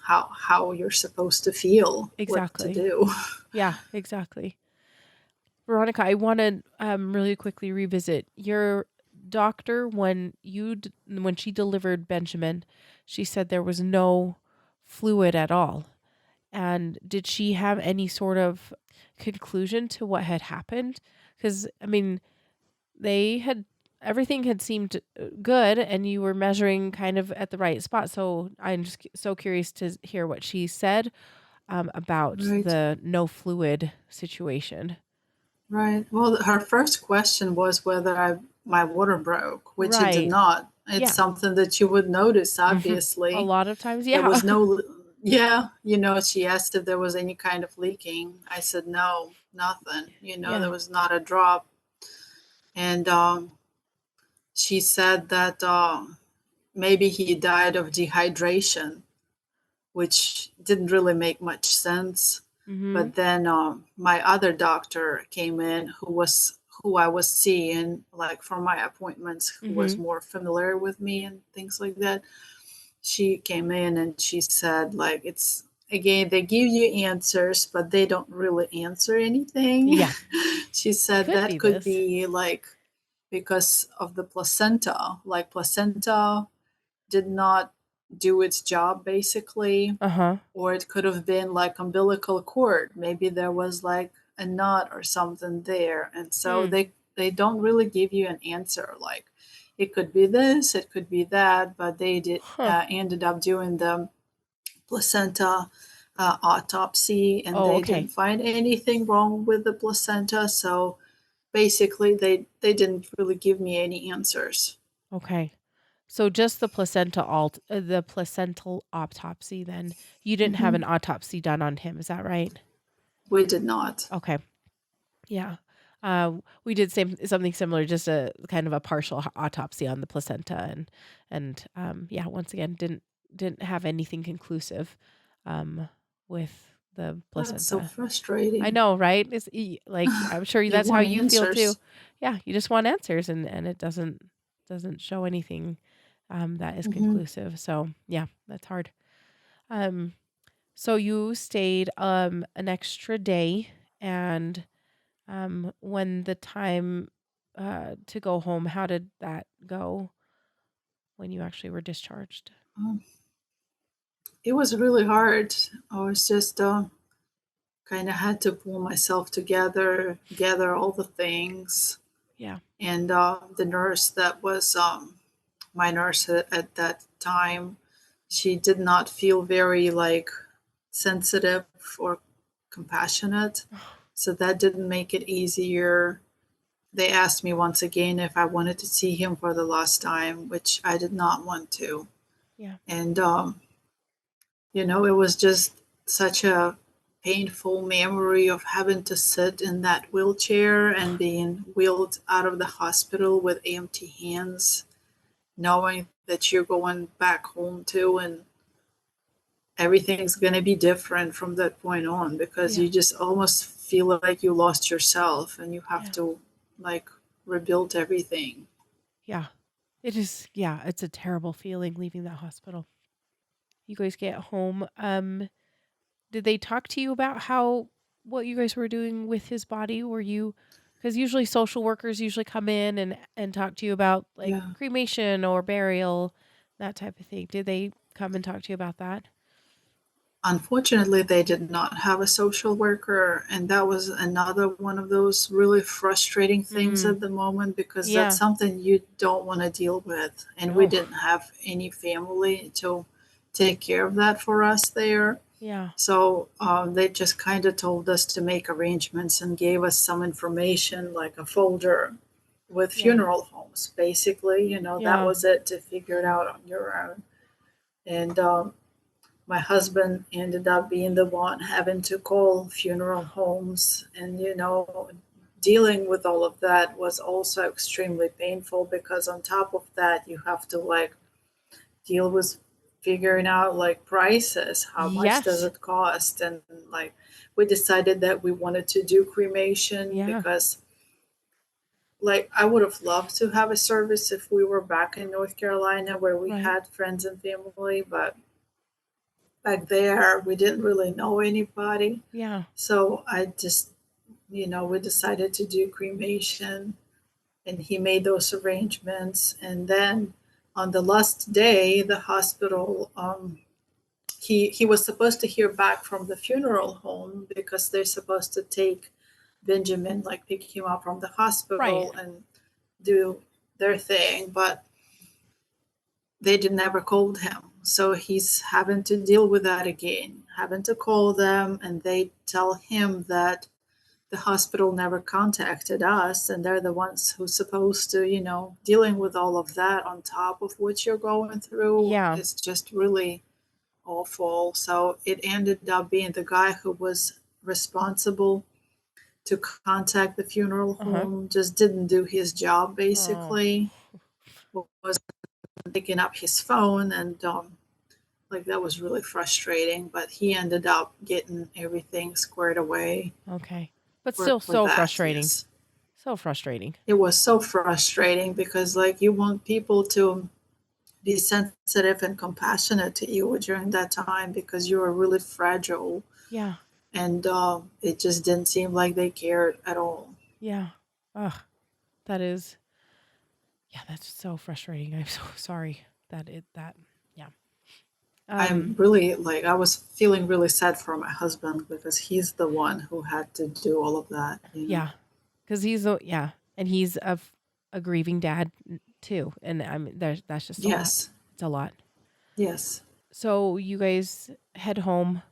how you're supposed to feel, what to exactly. do. Yeah, exactly. Veronika, I want to really quickly revisit your doctor when when she delivered Benjamin. She said there was no fluid at all. And did she have any sort of conclusion to what had happened? Because I mean, they had everything had seemed good, and you were measuring kind of at the right spot. So I'm just so curious to hear what she said about Right. the no fluid situation. Right. Well, her first question was whether my water broke, which it did Right. not. It's Yeah. something that you would notice, A obviously. lot of times, There yeah. was no, yeah, she asked if there was any kind of leaking. I said, no, nothing. There Yeah. was not a drop. And she said that maybe he died of dehydration, which didn't really make much sense. Mhm. But then my other doctor came in, who I was seeing like for my appointments, who was Mhm. more familiar with me and things like that. She came in and she said, like, it's again, they give you answers, but they don't really answer anything. Yeah. She said Could that be could this. be like because of the placenta, like placenta did not do its job basically, Uh-huh. or it could have been like umbilical cord. Maybe there was like a knot or something there, and so Hmm. they don't really give you an answer. Like, it could be this, it could be that, but they did Huh. ended up doing the placenta autopsy, and Oh, they okay. didn't find anything wrong with the placenta. So basically, they didn't really give me any answers. Okay. So just the placental autopsy then. You didn't have Hmm. an autopsy done on him, is that right? We did not. Okay. Yeah. We did something similar, just a kind of a partial autopsy on the placenta, and yeah, once again didn't have anything conclusive um with the That's so placenta. I frustrating. know, right? Like I'm sure You that's how want you feel too. answers. Yeah, you just want answers, and it doesn't show anything that is Hmm. conclusive. So yeah, that's hard. Um, so you stayed an extra day, and when the time to go home, how did that go when you actually were discharged? It was really hard. I was just kind of had to pull myself together, gather all the things. Yeah. And the nurse that was my nurse at that time, she did not feel very like sensitive or compassionate. So that didn't make it easier. They asked me once again if I wanted to see him for the last time, which I did not want to. Yeah. And it was just such a painful memory of having to sit in that wheelchair and being wheeled out of the hospital with empty hands, knowing that you're going back home too, and everything's going to be different from that point on, because Yeah. you just almost feel like you lost yourself and you have Yeah. to like rebuild everything. Yeah. It is. Yeah. It's a terrible feeling leaving that hospital. you guys get home, did they talk to you about what you guys were doing with his body? Were you, because usually social workers usually come in and talk to you about like Yeah. cremation or burial, that type of thing. Did they come and talk to you about that? Unfortunately, they did not have a social worker, and that was another one of those really frustrating things Mm, at the moment because that's yeah. something you don't want to deal with. And we No. didn't have any family to take care of that for us there. Yeah. So they just kind of told us to make arrangements and gave us some information, like a folder with Yeah. funeral homes. Basically, that Yeah. was it, to figure it out on your own. And my husband ended up being the one having to call funeral homes. And, dealing with all of that was also extremely painful because, on top of that, you have to like deal with figuring out like prices, how much does Yes. it cost. And like, we decided that we wanted to do cremation Yeah. because, like, I would have loved to have a service if we were back in North Carolina where we Right. had friends and family, but back there we didn't really know anybody. Yeah. So I just, we decided to do cremation, and he made those arrangements. And then on the last day, the hospital, he was supposed to hear back from the funeral home because they're supposed to take Benjamin, like pick him up from the Right. hospital and do their thing, but they did never called him. So he's having to deal with that again, having to call them, and they tell him that the hospital never contacted us, and they're the ones who's supposed to, dealing with all of that on top of what you're going through Yeah. is just really awful. So it ended up being the guy who was responsible to contact the funeral Uh-huh. home just didn't do his job, Oh. basically. Was picking up his phone, and like, that was really frustrating, but he ended up getting everything squared away Okay. But for still so that. frustrating. Yes, So frustrating. it was so frustrating because, like, you want people to be sensitive and compassionate to you during that time because you are really fragile, Yeah. and it just didn't seem like they cared at all. Yeah. Ugh. That is, yeah, that's so frustrating. I'm so sorry that, yeah. I'm Um, really, like, I was feeling really sad for my husband because he's the one who had to do all of that. yeah, because and he's a grieving dad too. And that's just a lot. Yes, It's a lot. yes. So you guys head home,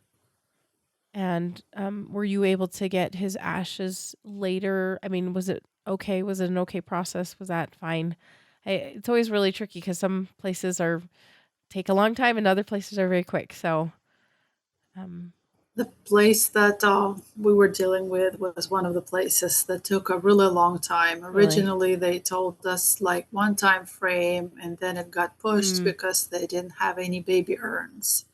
and were you able to get his ashes later? I mean, was it okay? Was it an okay process? Was that fine? It's always really tricky because some places take a long time and other places are very quick. So, um, The place that we were dealing with was one of the places that took a really long time. really, Originally, they told us like one time frame, and then it got pushed mm, because they didn't have any baby urns.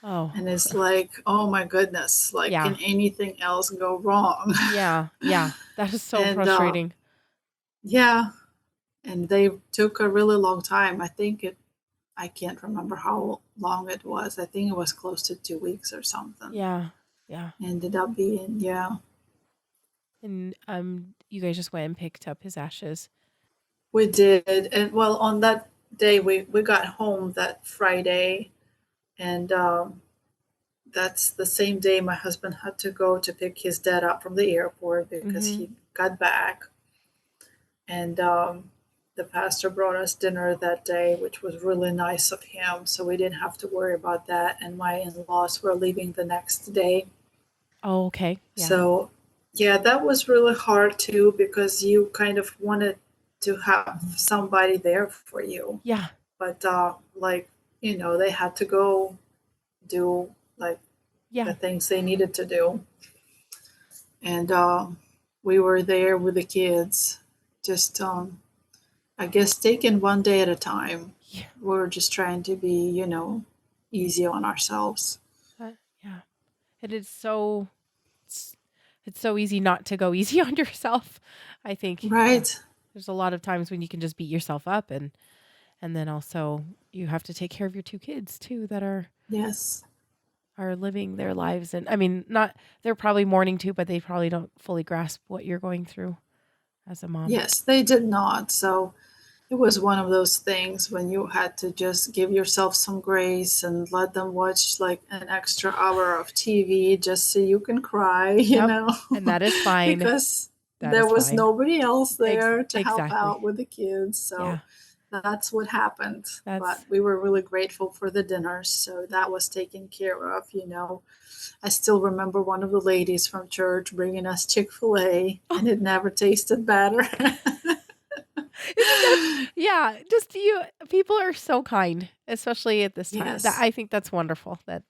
oh, And it's like, oh my goodness, like, can yeah, anything else go wrong? yeah, yeah. That is so And frustrating. yeah, and they took a really long time. I can't remember how long it was. I think it was close to 2 weeks or something. Yeah, yeah. Ended up being, yeah. And you guys just went and picked up his ashes. We did. And well, on that day, we got home that Friday, and that's the same day my husband had to go to pick his dad up from the airport because Mm-hmm. he got back. And the pastor brought us dinner that day, which was really nice of him. So we didn't have to worry about that. And my in laws were leaving the next day. Oh, okay. Yeah. So, yeah, that was really hard too because you kind of wanted to have somebody there for you. Yeah. But, like, they had to go do like the Yeah. things they needed to do. And we were there with the kids, just, I guess, taking one day at a time. Yeah. We were just trying to be, easy on ourselves. Yeah. And it's, it's so easy not to go easy on yourself. I think. Yeah. Right. There's a lot of times when you can just beat yourself up And then also you have to take care of your 2 kids too that are Yes. living their lives. And I mean, not they're probably mourning too, but they probably don't fully grasp what you're going through as a mom. Yes, they did not. So it was one of those things when you had to just give yourself some grace and let them watch like an extra hour of TV just so you can cry, Yep. And that is fine. because That there is was fine. nobody else there to help Exactly. out with the kids. So Yeah. that's what happened. But That's we were really grateful for the dinners. So that was taken care of. I still remember one of the ladies from church bringing us Chick-fil-A, and it never tasted better. Isn't that yeah, just people are so kind, especially at this time. That Yes. I think that's wonderful that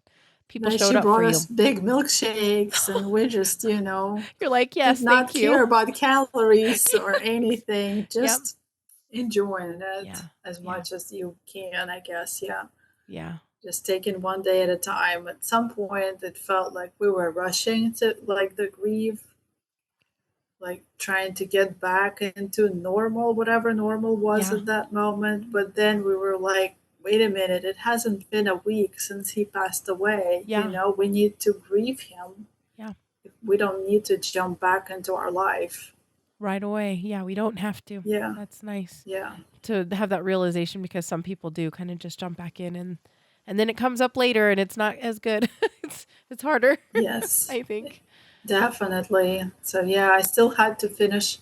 people Then showed she up for brought you. us big milkshakes, and we just, You're like, did "Yes, not thank you." care about calories or anything, Yep. just enjoying it Yeah. as Yeah. much as you can, I guess. Yeah. Yeah. Just taking one day at a time. At some point, it felt like we were rushing to like the grief, like trying to get back into normal, whatever normal was Yeah. at that moment. But then we were like, wait a minute, it hasn't been a week since he passed away. Yeah. We need to grieve him. Yeah. We don't need to jump back into our life. Right away. Yeah, we don't have to. Yeah. That's nice Yeah. to have that realization because some people do kind of just jump back in and then it comes up later and it's not as good. it's harder, Yes. I think. Definitely. So yeah, I still had to finish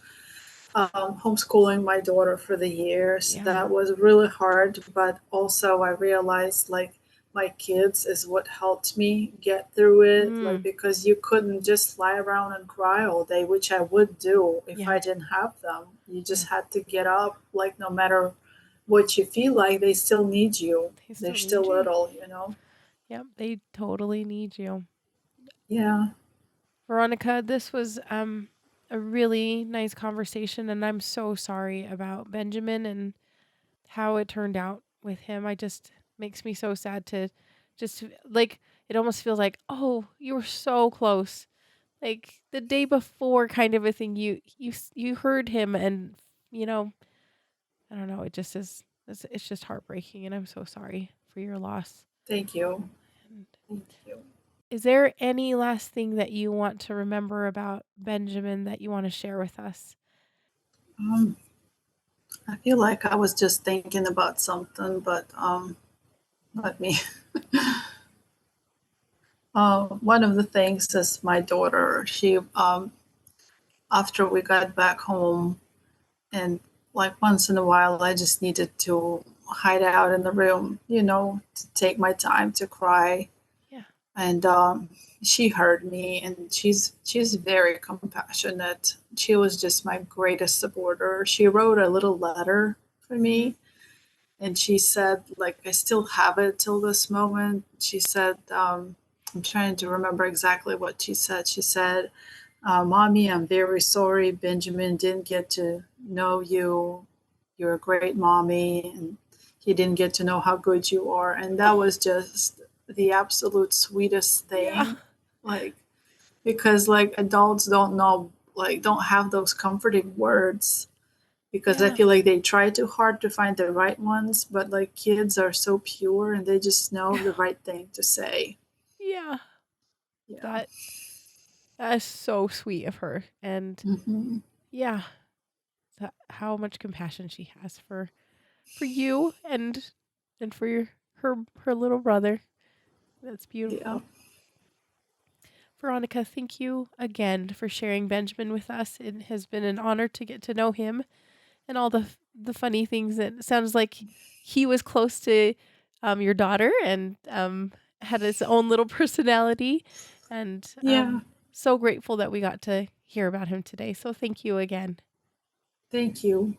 homeschooling my daughter for the year. So Yeah. that was really hard, but also I realized like my kids is what helped me get through it. Like because you couldn't just lie around and cry all day, which I would do if I didn't have them. You just had to get up, like no matter what you feel like, they still need you. They're still little. Yep, they totally need you. Yeah. Veronika, this was a really nice conversation, and I'm so sorry about Benjamin and how it turned out with him. I just makes me so sad to just like it almost feels like, oh, you were so close. Like the day before kind of a thing you heard him and I don't know, it just is it's just heartbreaking and I'm so sorry for your loss. Thank you. And Thank you. is there any last thing that you want to remember about Benjamin that you want to share with us? I feel like I was just thinking about something, but let me. One of the things is my daughter. She, after we got back home, and like once in a while, I just needed to hide out in the room, to take my time to cry. Yeah. And she heard me, and she's very compassionate. She was just my greatest supporter. She wrote a little letter for me, and she said, like, I still have it till this moment. She said, I'm trying to remember exactly what she said. She said, Mommy, I'm very sorry Benjamin didn't get to know you. You're a great mommy, and he didn't get to know how good you are. And that was just the absolute sweetest thing. Yeah. Like, because like adults don't know, like, don't have those comforting words. Because I feel like they try too hard to find the right ones, but like kids are so pure and they just know the right thing to say. Yeah. Yeah. That is so sweet of her. And yeah, how much compassion she has for you and for her little brother. That's beautiful. Yeah. Veronika, thank you again for sharing Benjamin with us. It has been an honor to get to know him and all the funny things. It sounds like he was close to your daughter and had his own little personality. And so grateful that we got to hear about him today. So thank you again. Thank you.